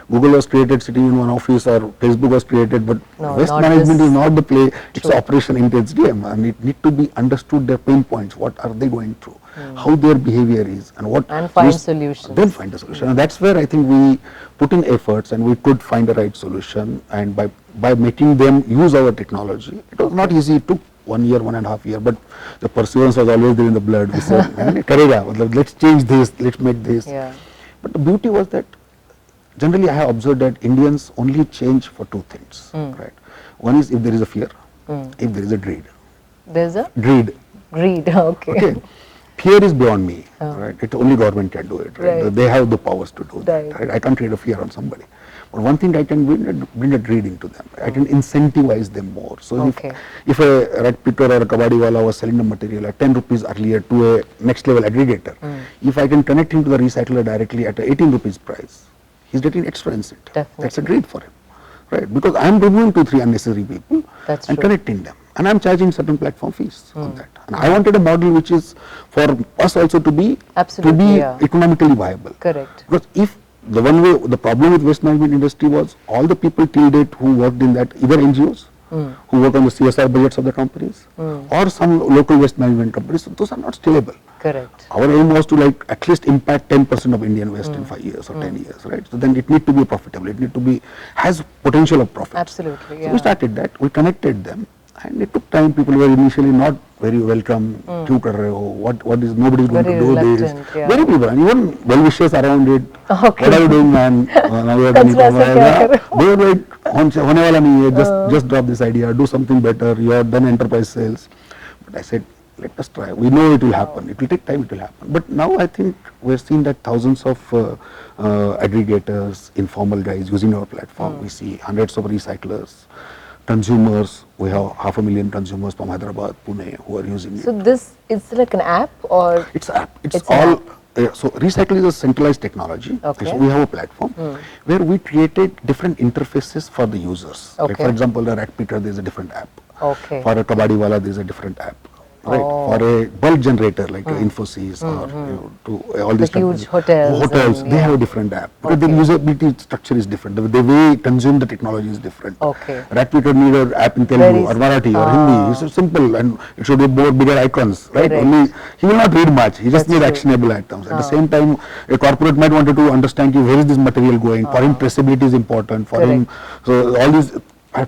Google was created sitting in one office, or Facebook was created, but No, waste not management this. is not the play. It's True. operation into HDM, and it need to be understood their pain points. What are they going through? How their behavior is, and what And find use- solutions. Then find a solution, and that's where I think we put in efforts, and we could find the right solution. And by making them use our technology, it was not easy. It took 1 year, 1.5 years, but the perseverance was always there in the blood. We said, "Karega, matlab, let's change this, let's make this." Yeah. But the beauty was that generally I have observed that Indians only change for two things, right? One is if there is a fear, if there is a greed. There's a Greed. greed. Okay. Okay. Fear is beyond me, right? It only government can do it, right? Right. They have the powers to do that, Right. right? I can't create a fear on somebody. But one thing I can bring a greed into them. I can incentivize them more. So Okay. if a rat picker or a kabadi wala was selling the material at 10 rupees earlier to a next level aggregator, if I can connect him to the recycler directly at a 18 rupees price, he's getting extra incentive. Definitely. That's a greed for him, right? Because I am removing 2-3 unnecessary people That's and true. connecting them. And I am charging certain platform fees on that. And I wanted a model which is for us also to be Absolutely, yeah. economically viable. Correct. Because if the one way, the problem with waste management industry was all the people till date who worked in that, either NGOs, who work on the CSR budgets of the companies, or some local waste management companies, those are not scalable. Correct. Our aim was to like at least impact 10% of Indian waste in 5 years or 10 years, right? So then it need to be profitable. It need to be, has potential of profit. Absolutely, So yeah. we started that, we connected them, and it took time. People were initially not very welcome. "Kyun kar rahe ho? What is, nobody is going Very to do this." reluctant, yeah. Very people, and even well-wishers around it. Okay. "What are you doing, man? Now you are doing Kachra se kya karo?" They were like, "Hone wala nahi hai, just drop this idea, do something better. You have done enterprise sales." But I said, let us try. We know it will happen. It will take time, it will happen. But now I think we're seeing that thousands of aggregators, informal guys using our platform. We see hundreds of recyclers, consumers. We have 500,000 consumers from Hyderabad, Pune who are using So it. this, it's like an app or? It's app. It's It's an all. app. So recycle is a centralized technology. Okay. So we have a platform where we created different interfaces for the users. Like Okay. for example, the rat picker, there is a different app. Okay. For a kabadi wala, there is a different app. Right. Oh. For a bulk generator like Infosys or to all these The huge companies, hotels and- they have yeah. a different app. Because Okay. the usability structure is different. The way you consume the technology is different. Okay. Rat picker need an app in Telugu Very or Marathi or Hindi. It's so simple and it should be more bigger icons, right? Correct. Only he will not read much. He just That's need true. actionable items. At the same time, a corporate might want to understand where is this material going. For him, traceability is important. For him, so all these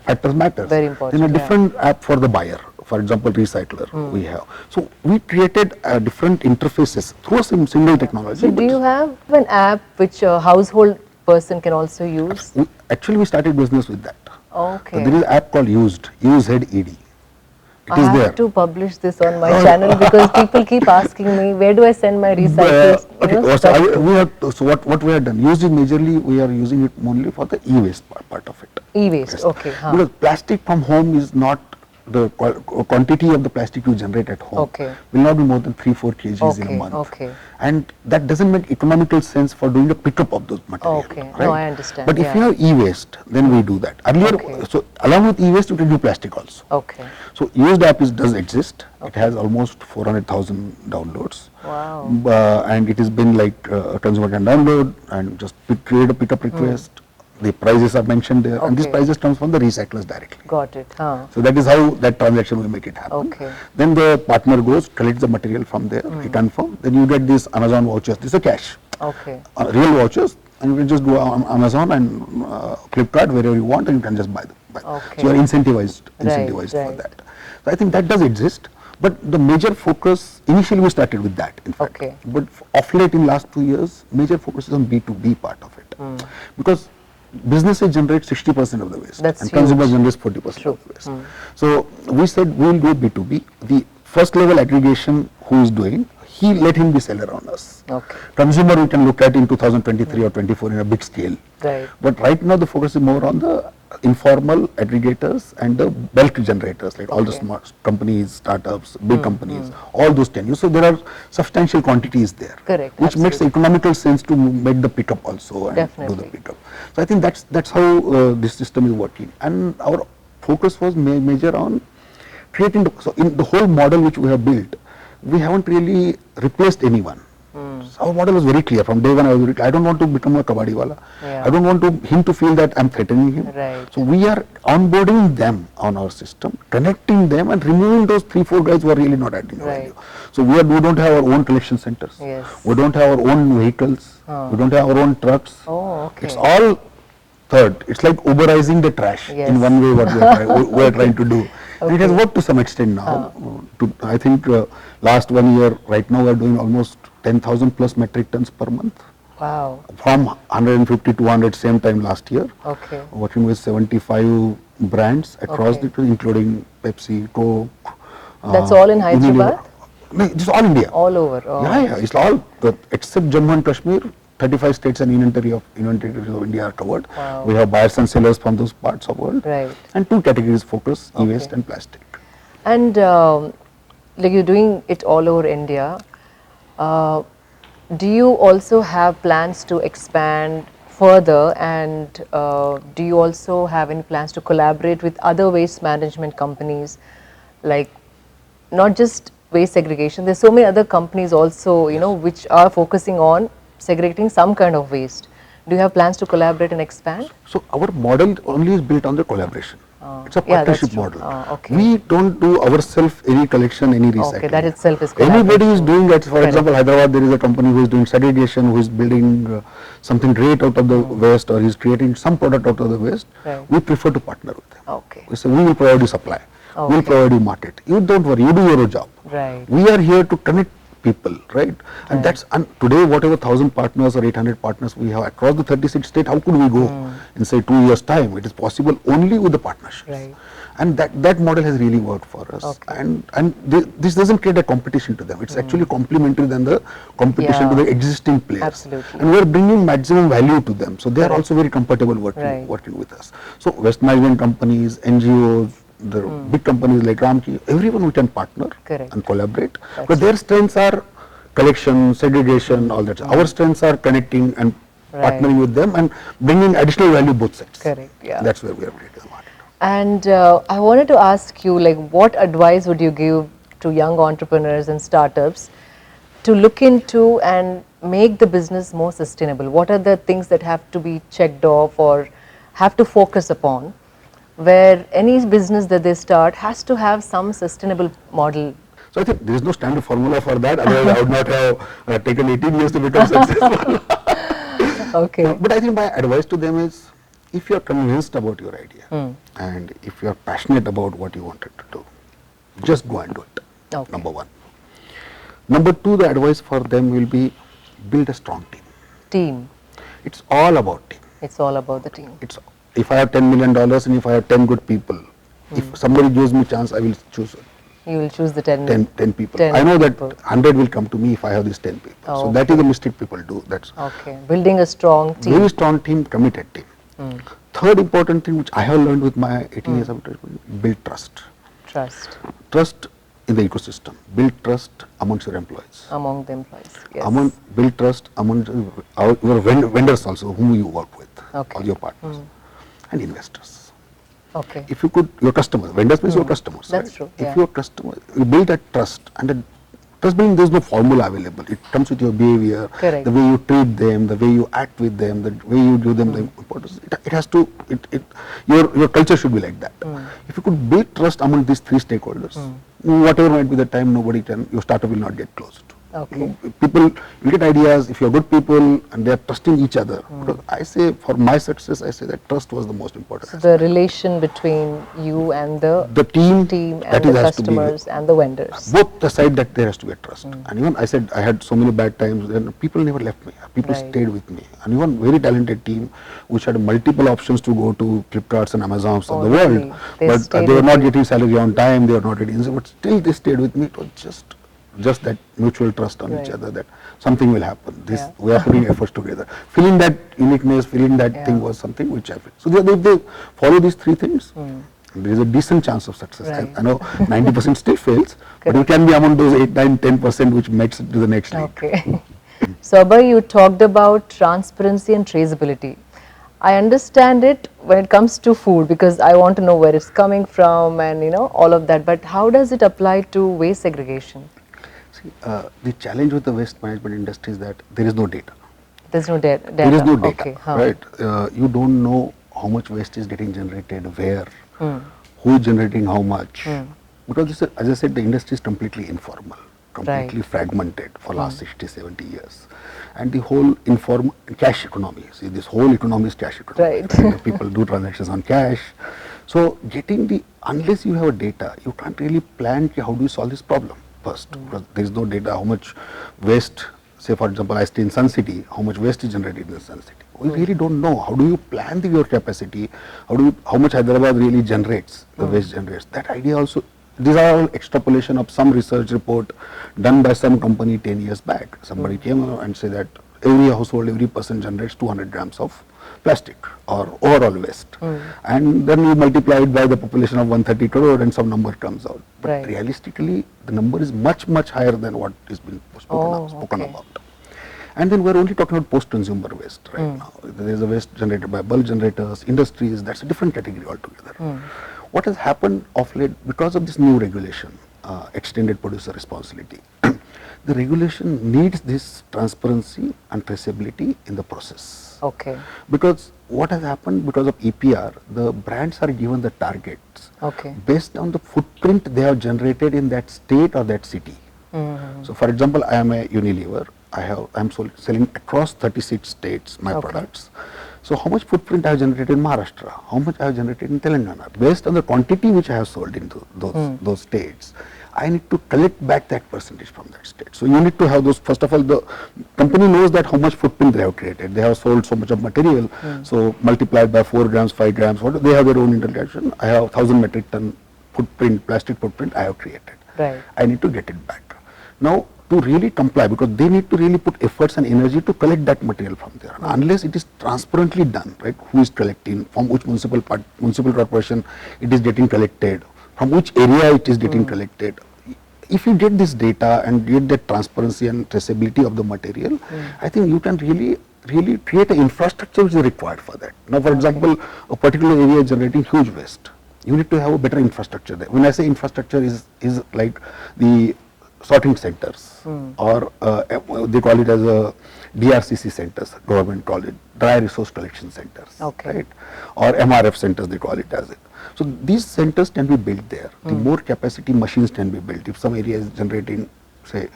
factors matter. Very important, Then a yeah. different app for the buyer. For example, recycler we have. So we created different interfaces through some single technology. So do you have an app which a household person can also use? Actually, we started business with that. Okay. So there is an app called Used, UZED. It I is have there. to publish this on my channel because people keep asking me, where do I send my recycles? Okay, so what we have done, used it majorly, we are using it only for the e-waste part of it. E-waste, Yes. okay. Because plastic from home is not, the quantity of the plastic you generate at home Okay. will not be more than 3-4 kgs in a Okay, month. okay. And that doesn't make economical sense for doing the pickup of those materials. Okay. Right? No, I understand, But if yeah. you have e-waste, then we do that. Earlier, Okay. so along with e-waste, you can do plastic also. Okay. So used app does exist. It has almost 400,000 downloads. Wow. And it has been like a consumer can download and just create a pickup request. The prices are mentioned there, and these Okay. prices comes from the recyclers directly. Got it. Huh. So that is how that transaction will make it happen. Okay. Then the partner goes, collects the material from there, he confirm. Then you get these Amazon vouchers. These are cash, Okay. real vouchers, and you can just go on Amazon and Flipkart wherever you want, and you can just buy them. Okay. So you are incentivized Right, for right. that. So I think that does exist. But the major focus, initially we started with that, in fact. Okay. But of late in last 2 years, major focus is on B2B part of it. Because businesses generate 60% of the waste That's and consumers huge. generate 40% True. of the waste. So we said we will do B2B. The first level aggregation who is doing, he let him be seller on us. Okay. Consumer we can look at in 2023 or 24 in a big scale. Right. But right now the focus is more on the informal aggregators and the bulk generators, like all the Okay. smart companies, startups, big companies, all those can use. So there are substantial quantities there, Correct, which makes absolutely. economical sense to make the pickup also and do Definitely. the pickup. So I think that's how this system is working, and our focus was major on creating. So in the whole model which we have built, we haven't really replaced anyone. So our model was very clear from day one. I was very clear. I don't want to become a kabadi wala. Yeah. I don't want him to feel that I'm threatening him. Right. So we are onboarding them on our system, connecting them, and removing those 3-4 guys who are really not adding Right. value. So we don't have our own collection centers. Yes. We don't have our own vehicles. We don't have our own trucks. Oh, okay. It's all third. It's like Uberizing the trash Yes. in one way. What we are trying to do. And it has worked to some extent now. I think last 1 year, right now we are doing almost 10,000 plus metric tons per month. Wow. From 150 to 200 same time last year. Okay. Working with 75 brands across Okay. the, including Pepsi, Coke. That's all in Unilever. Hyderabad? No, just all India. All over. Oh. Yeah, it's all, except Jammu and Kashmir, 35 states and union territories of India are covered. Wow. We have buyers and sellers from those parts of the world. Right. And two categories focus, Okay. e-waste and plastic. And like you're doing it all over India, do you also have plans to expand further, and do you also have any plans to collaborate with other waste management companies, like not just waste segregation, there's so many other companies also, you know, which are focusing on segregating some kind of waste. Do you have plans to collaborate and expand? So our model only is built on the collaboration. It's a yeah, that's partnership true. model. Okay. We don't do ourselves any collection, any recycling. Okay, that itself is Anybody is collaboration. doing that. For Correct. example, Hyderabad, there is a company who is doing segregation, who is building something great out of the waste, or is creating some product out of the waste. Right. We prefer to partner with them. Okay. We say, we will provide you supply. We will Okay. provide you market. You don't worry, you do your job. Right. We are here to connect people, right? And that's, and today whatever 1,000 partners or 800 partners we have across the 36 states, how could we go in say 2 years time? It is possible only with the partnerships. Right. And that model has really worked for us. Okay. And this doesn't create a competition to them. It's actually complementary than the competition to Yeah. the existing players. Absolutely. And we are bringing maximum value to them. So they are Correct. also very comfortable working, Right. working with us. So waste management companies, NGOs, the big companies like Ramki, everyone we can partner Correct. and collaborate. That's But their strengths are collection, segregation, all that. Our strengths are connecting and Right. partnering with them and bringing additional value both sides. Correct, yeah. That's where we are creating the market. And I wanted to ask you, like, what advice would you give to young entrepreneurs and startups to look into and make the business more sustainable? What are the things that have to be checked off or have to focus upon, where any business that they start has to have some sustainable model? So I think there is no standard formula for that. Otherwise, I would not have taken 18 years to become successful. Okay. But I think my advice to them is, if you are convinced about your idea and if you are passionate about what you wanted to do, just go and do it. Okay. Number one. Number two, the advice for them will be, build a strong team. Team. It's all about team. It's all about the team. It's, if I have $10 million and if I have 10 good people, if somebody gives me chance, I will choose You will choose the 10. 10 people. 10 I know that people. 100 will come to me if I have these 10 people. Oh, So that is the mistake people do. That's Okay. Building a strong team. very strong team, committed team. Third important thing which I have learned with my 18 years of entrepreneurship, build trust. Trust Trust in the ecosystem. Build trust amongst your employees. among the employees. Yes. Build trust among your vendors also, whom you work with, Okay. all your partners, and investors. Okay. If you could, your customers, vendors means your customers. That's right? true, If yeah. your customer, you build that trust, and that trust building, there is no formula available. It comes with your behavior, Correct. the way you treat them, the way you act with them, the way you give them the importance. It has to, your culture should be like that. If you could build trust among these three stakeholders, whatever might be the time, your startup will not get closed. Okay. People will get ideas if you are good people and they are trusting each other. Because I say, for my success, I say that trust was the most important. So the relation between you and the team, team that and the is has to be customers and the vendors. both the side, that there has to be a trust. And even I said I had so many bad times and people never left me. People Right. stayed with me. And even very talented team which had multiple options to go to Flipkarts and Amazons of Oh, the really? world. They But stayed they were with not you. getting salary on time, they were not getting, but still they stayed with me. It was just that mutual trust on each Right. other that something will happen. This Yeah. we are putting efforts together. Feeling that uniqueness, feeling that Yeah. thing was something which I feel. So if they follow these three things, there is a decent chance of success. Right. I know 90% still fails, but you Correct. can be among those 8, 9, 10% which makes it to the next league. Okay. So Abhay, you talked about transparency and traceability. I understand it when it comes to food because I want to know where it's coming from and all of that. But how does it apply to waste segregation? See, the challenge with the waste management industry is that there is no data. There's no data. There is no data, Okay. right? You don't know how much waste is getting generated, where, who is generating how much. Because this is, as I said, the industry is completely informal, completely fragmented for last 60, 70 years. And the whole cash economy, see, this whole economy is cash economy. Right. The people do transactions on cash. So getting the, unless you have a data, you can't really plan how do you solve this problem first, because there is no data how much waste, say for example I stay in Sun City, how much waste is generated in the Sun City. We really don't know. How do you plan your capacity? How much Hyderabad really generates, the waste generates? That idea also, these are all extrapolation of some research report done by some company 10 years back. Somebody came and said that every household, every person generates 200 grams of plastic or overall waste. And then you multiply it by the population of 130 crore and some number comes out. But Right. realistically, the number is much, much higher than what is being spoken okay. about. And then we're only talking about post-consumer waste right now. There's a waste generated by bulk generators, industries, that's a different category altogether. What has happened of late, because of this new regulation, extended producer responsibility, the regulation needs this transparency and traceability in the process. Okay. Because what has happened, because of EPR, the brands are given the targets Okay. based on the footprint they have generated in that state or that city. So for example, I am a Unilever, I'm selling across 36 states my Okay. products. So how much footprint I have generated in Maharashtra, how much I have generated in Telangana, based on the quantity which I have sold into those states, I need to collect back that percentage from that state. So you need to have those, first of all, the company knows that how much footprint they have created. They have sold so much of material, so multiplied by 4 grams, 5 grams, what, they have their own integration. I have 1000 metric ton footprint, plastic footprint I have created. Right. I need to get it back. Now, to really comply, because they need to really put efforts and energy to collect that material from there. And unless it is transparently done, right, who is collecting, from which municipal corporation it is getting collected, from which area it is getting collected. If you get this data and get that transparency and traceability of the material, I think you can really create an infrastructure which is required for that. Now, for example, a particular area is generating huge waste. You need to have a better infrastructure there. When I say infrastructure, is like the sorting centers, or they call it as a DRCC centers, government call it, dry resource collection centers, Okay. right? Or MRF centers, they call it as it. So these centers can be built there. The more capacity machines can be built. If some area is generating, say,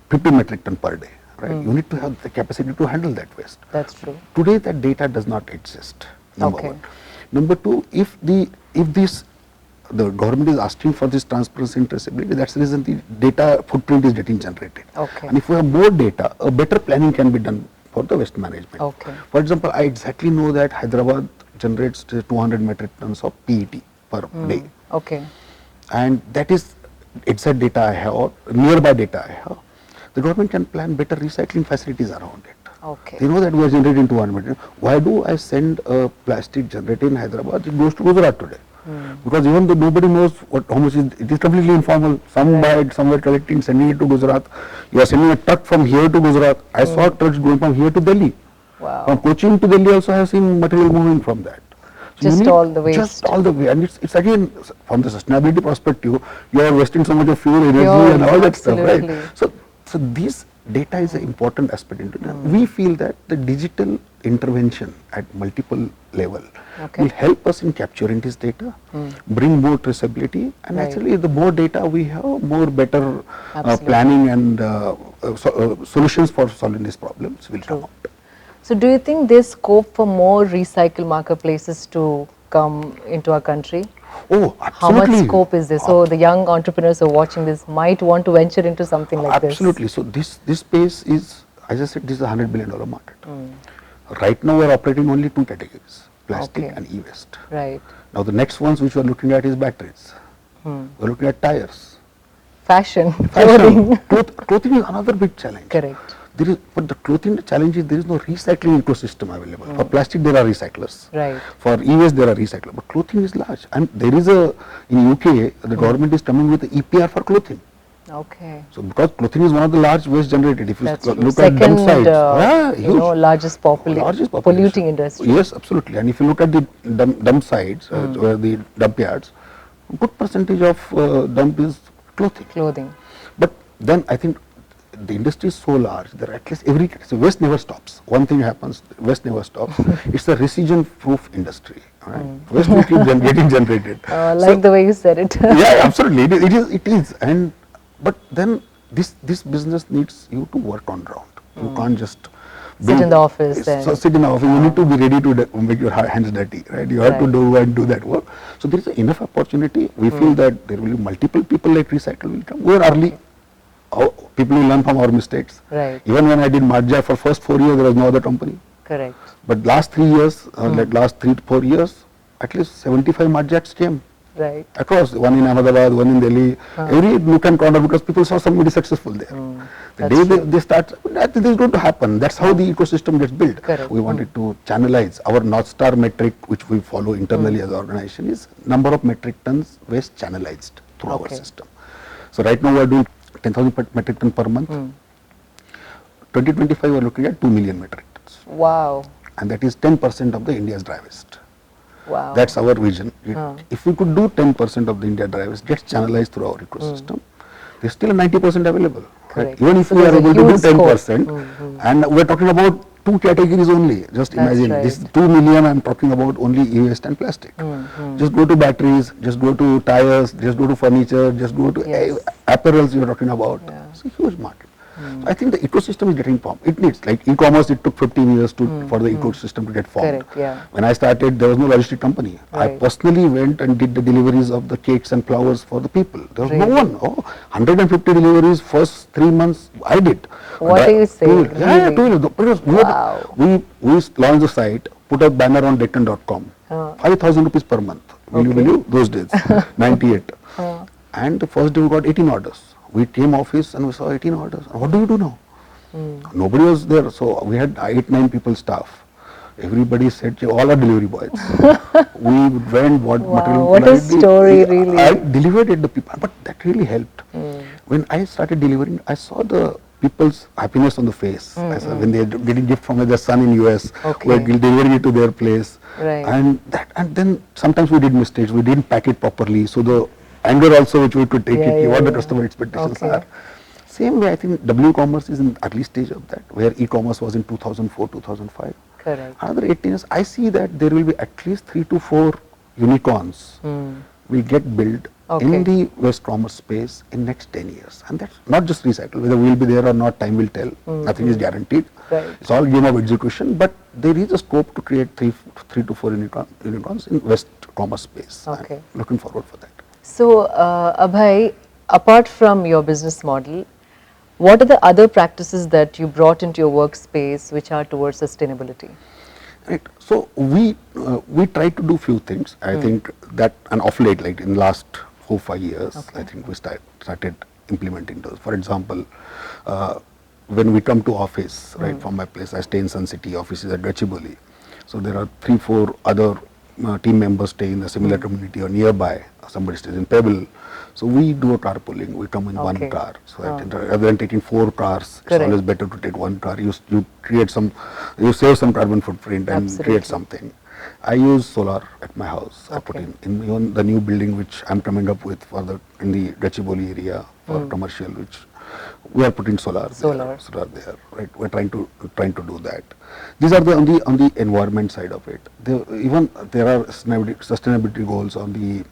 50 metric ton per day, right? You need to have the capacity to handle that waste. That's true. Today that data does not exist, number Okay. one. Number two, if the government is asking for this transparency and traceability, that's the reason the data footprint is getting generated. Okay. And if we have more data, a better planning can be done for the waste management. Okay. For example, I exactly know that Hyderabad generates 200 metric tons of PET per day. Okay. And that is exact data I have, or nearby data I have. The government can plan better recycling facilities around it. Okay. They know that we are generating 200 metric. Why do I send a plastic generator in Hyderabad? It goes to Gujarat today. Because even though nobody knows how much it is completely informal. Some buy it somewhere, collecting, sending it to Gujarat. You are sending a truck from here to Gujarat. I saw trucks going from here to Delhi. Wow. From Cochin to Delhi also I have seen material moving from that. So you Just need all the waste. Just all the way. And it's again, from the sustainability perspective, you are wasting so much of fuel, energy Fuel, and all that stuff, absolutely. right? So this data is an important aspect into it. We feel that the digital intervention at multiple level Okay. will help us in capturing this data, bring more traceability, and Right. actually the more data we have, more better Absolutely. planning and solutions for solving these problems will come out. So do you think there's scope for more recycle marketplaces to come into our country? Oh, How absolutely. much scope is there? So the young entrepreneurs who are watching this might want to venture into something like this. Absolutely. So this space is, as I said, this is a $100 billion market. Right now we are operating only two categories, plastic Okay. and e-waste. Right. Now the next ones which we are looking at is batteries. We are looking at tires. Fashion, Fashion. clothing. Clothing is another big challenge. Correct. But the clothing challenge is there is no recycling ecosystem available. For plastic there are recyclers. Right. For e-waste there are recyclers. But clothing is large. And there is in UK, the government is coming with the EPR for clothing. Okay. So because clothing is one of the large waste generated. If you That's true. look at Second, dump sites, huge. largest Largest population. polluting industry. Yes, absolutely. And if you look at the dump sites, where the dump yards, a good percentage of dump is clothing. Clothing. But then I think the industry is so large that at least so waste never stops. One thing happens, waste never stops. It's a residual-proof industry. Right? Waste will keep getting generated. I like the way you said it. Yeah, absolutely. It is. But then this business needs you to work on ground. You can't just Sit in the office So and sit in the office. You need to be ready to make your hands dirty, right? You have to Right. do and do that work. So there is enough opportunity. We feel that there will be multiple people like Recycle will come. We are early. People will learn from our mistakes. Right. Even when I did Marja for first 4 years, there was no other company. correct. But last 3 years, like last 3 to 4 years, at least 75 Marjats came Right. across, one in Ahmedabad, one in Delhi, every nook and corner, because people saw somebody successful there. The That's day true. they start, that is going to happen. That's how the ecosystem gets built. Correct. We wanted to channelize our North Star metric, which we follow internally as an organization, is number of metric tons waste channelized through our Okay. system. So right now we are doing 10,000 metric ton per month. 2025 we are looking at 2 million metric tons, Wow. and that is 10% of the India's dry waste. Wow. That's our vision. If we could do 10% of the India dry waste gets channelized through our ecosystem, there's still 90% available. Right? Correct. Even if So we are there's a able to do huge scope. 10%, and we're talking about 2 categories only. Just That's imagine right. this 2 million. I'm talking about only e-waste and plastic. Just go to batteries, just go to tires, just go to furniture, just go to Yes. apparels. You're talking about. Yeah. It's a huge market. So I think the ecosystem is getting formed. It needs, like e-commerce, it took 15 years for the ecosystem to get formed. Correct, yeah. When I started, there was no logistic company. I Right. personally went and did the deliveries of the cakes and flowers for the people. There was no Really? one. 150 deliveries first 3 months I did. What are you saying? Yeah, Really? because Wow. we launched the site, put a banner on Deccan.com. 5,000 rupees per month. Will you Okay. believe? Those days, 98. And the first day we got 18 orders. We came office and we saw 18 orders. What do we do now? Nobody was there, so we had 8-9 people staff. Everybody said, all are delivery boys. We went, what Wow, material. what a I did. story, really. I delivered it to people, but that really helped. When I started delivering, I saw the people's happiness on the face. I saw when they getting gift from their son in US, Okay. we're delivering it to their place. Right. And then sometimes we did mistakes. We didn't pack it properly, so the anger also which we could take Yeah, it, yeah, what the yeah. customer expectations Okay. are. Same way, I think W-commerce is in early stage of that, where e-commerce was in 2004, 2005. Correct. Another 18 years, I see that there will be at least 3 to 4 unicorns will get built Okay. in the West commerce space in next 10 years. And that's not just Recycle. Whether we'll be there or not, time will tell. Nothing is guaranteed. Right. It's all game of execution, but there is a scope to create 3 to 4 unicorns in West commerce space. Okay. I'm looking forward for that. So, Abhay, apart from your business model, what are the other practices that you brought into your workspace which are towards sustainability? Right. So we try to do few things. I think that, and of late, like in last 4-5 years, I think we started implementing those. For example, when we come to office, right, from my place, I stay in Sun City, office is at Gachibowli. So there are 3-4 other team members stay in a similar community or nearby. Somebody stays in Pebble. So we do a carpooling. We come in Okay. one car. So I think rather than taking 4 cars, Correct. it's always better to take one car. You create some, you save some carbon footprint and Absolutely. create something. I use solar at my house. I put Okay. in even the new building which I'm coming up with for in the Gachibowli area for commercial, which we are putting solar there, right? We're trying to do that. These are on the environment side of it. There are sustainability goals on the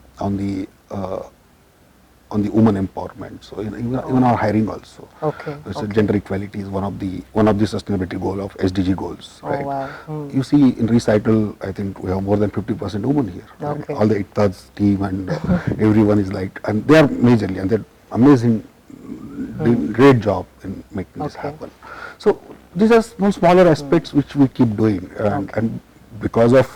women empowerment. So even our hiring also. Okay. So gender equality is one of the sustainability goal of SDG goals, Oh, right? wow. You see in Recycle, I think we have more than 50% women here. Right? Okay. All the ICTA's team and everyone is like, and they are majorly, and they're amazing, doing great job in making this Okay. happen. So these are smaller aspects which we keep doing, and because of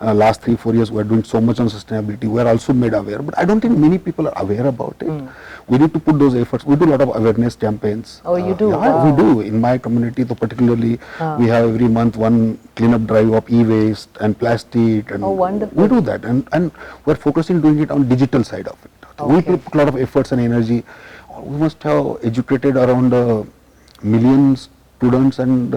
last 3-4 years we are doing so much on sustainability, we are also made aware, but I don't think many people are aware about it. We need to put those efforts. We do a lot of awareness campaigns. Oh, you do? Yeah, Wow. we do. In my community, so particularly, we have every month one cleanup drive of e-waste and plastic, and Oh, wonderful. we do that, and we're focusing doing it on digital side of it. We Okay. put a lot of efforts and energy. We must have educated around millions students and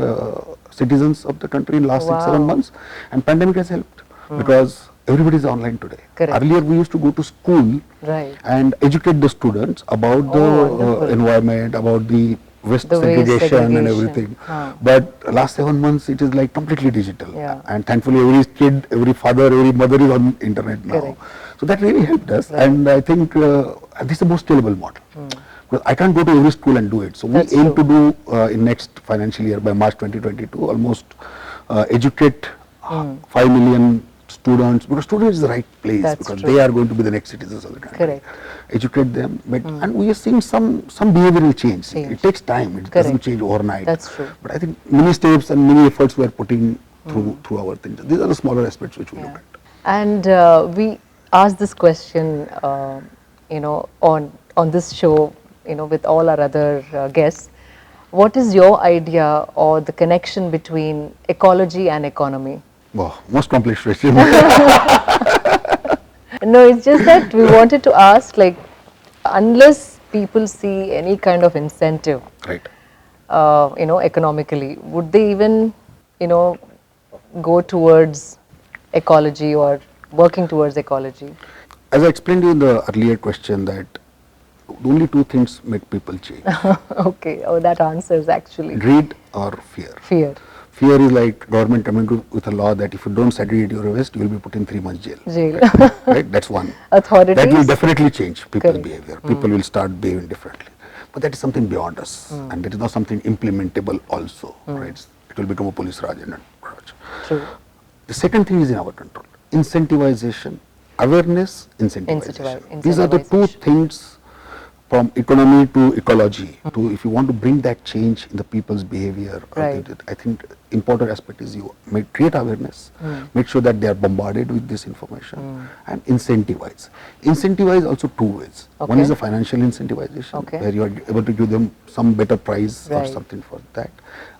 citizens of the country in last 6-7 Wow. months, and pandemic has helped because everybody is online today. Correct. Earlier we used to go to school Right. and educate the students about Oh, wonderful. the environment, about the waste The waste segregation and segregation. everything. Huh. But last 7 months it is like completely digital. Yeah. And thankfully every kid, every father, every mother is on internet now. Correct. So that really helped us, and I think this is the most scalable model. Because I can't go to every school and do it. So we That's aim true. to do in next financial year by March 2022 almost educate 5 million students, because students is the right place, That's because true. they are going to be the next citizens of the country. Correct. Educate them, but and we are seeing some behavioral change. Change. It takes time. It Correct. doesn't change overnight. That's true. But I think many steps and many efforts we are putting through our things. These are the smaller aspects which we look at. And we asked this question, on this show, with all our other guests. What is your idea or the connection between ecology and economy? Wow, most complex question. No, it's just that we wanted to ask, like, unless people see any kind of incentive, Right. economically, would they even, go towards ecology or working towards ecology? As I explained to you in the earlier question that only two things make people change. Okay, oh, that answers actually. Greed or fear. Fear. Fear is like government coming with a law that if you don't segregate your waste, you will be put in 3 months jail. Jail. Right? That's one. Authorities. That will definitely change people's Correct. behavior. People will start behaving differently. But that is something beyond us, and that is not something implementable also. Right? It will become a police raj and raj. True. The second thing is in our control. Incentivization, awareness, incentivization. These are the two Incentivization. things from economy to ecology. To if you want to bring that change in the people's behavior, Right. I think important aspect is you create awareness, make sure that they are bombarded with this information, and incentivize. Incentivize also two ways. One Okay. is the financial incentivization, Okay. where you are able to give them some better price or Right. something for that.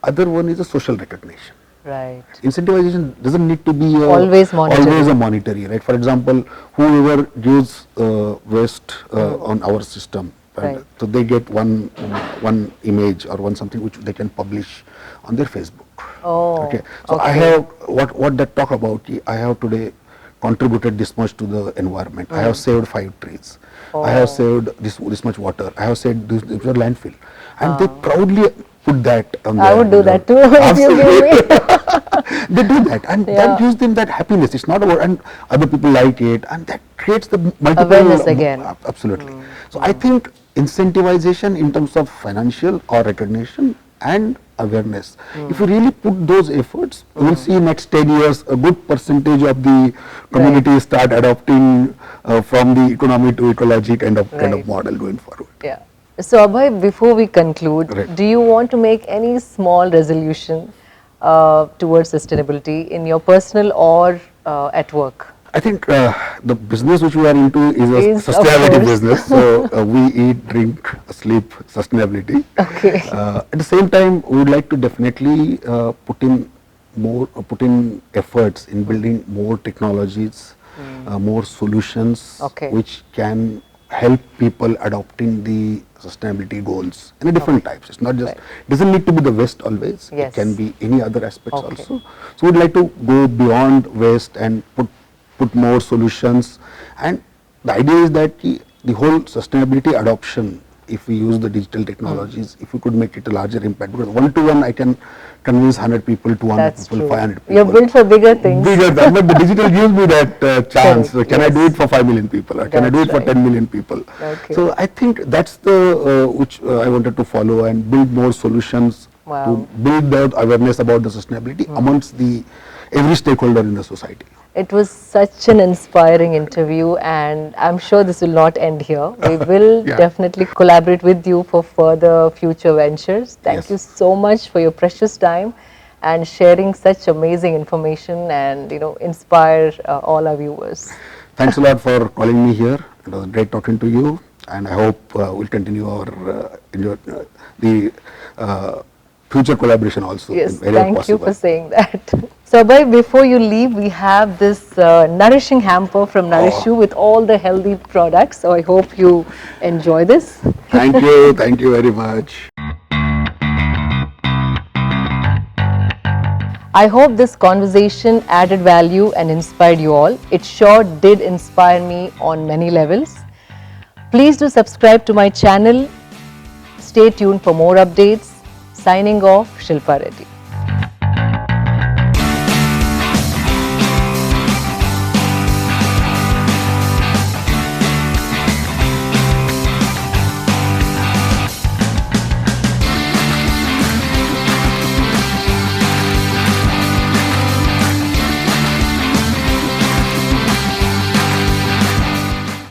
Other one is the social recognition. Right. Incentivization doesn't need to be Always monetary. always a monetary, right? For example, whoever gives waste on our system, Right. so they get one image or one something which they can publish on their Facebook. Oh, Okay. So I okay. have what that talk about. I have today contributed this much to the environment. I have saved 5 trees. I have saved this much water. I have saved this much landfill, and they proudly put that on I their- would do on their- that too if you give me. They do that, and that Yeah. gives them that happiness. It's not about, and other people like it, and that creates the multiple Awareness again. Absolutely. So I think incentivization in terms of financial or recognition and awareness. If you really put those efforts, you will see next 10 years a good percentage of the community start adopting from the economy to ecology kind of Right. model going forward. Yeah. So Abhay, before we conclude, Right. do you want to make any small resolution towards sustainability in your personal or at work? I think the business which we are into is a Is, of sustainability course. business. So we eat, drink, sleep, sustainability. Okay. At the same time, we would like to definitely put in efforts in building more technologies, more solutions, Okay. which can help people adopting the sustainability goals in a different types. It's not just, Right. doesn't need to be the waste always. Yes. It can be any other aspects Okay. also. So we'd like to go beyond waste and put more solutions, and the idea is that the whole sustainability adoption, if we use the digital technologies, if we could make it a larger impact, because 1-to-1 I can convince 100 people, 200 That's people, true. 500 people. You're built for bigger things. Bigger than, but the digital gives me that chance. Correct, So can I do yes. it for 5 million people, or can I do That's it for right. 10 million people? Okay. So I think that's the which I wanted to follow and build more solutions Wow. to build the awareness about the sustainability amongst the every stakeholder in the society. It was such an inspiring interview, and I'm sure this will not end here. We will Yeah. definitely collaborate with you for further future ventures. Thank Yes. you so much for your precious time and sharing such amazing information and inspire all our viewers. Thanks a lot for calling me here. It was great talking to you, and I hope we'll continue our the future collaboration also. Yes, wherever thank possible. you for saying that. So, Abhay, before you leave, we have this nourishing hamper from Nourish You with all the healthy products. So, I hope you enjoy this. Thank you very much. I hope this conversation added value and inspired you all. It sure did inspire me on many levels. Please do subscribe to my channel. Stay tuned for more updates. Signing off, Shilpa Reddy.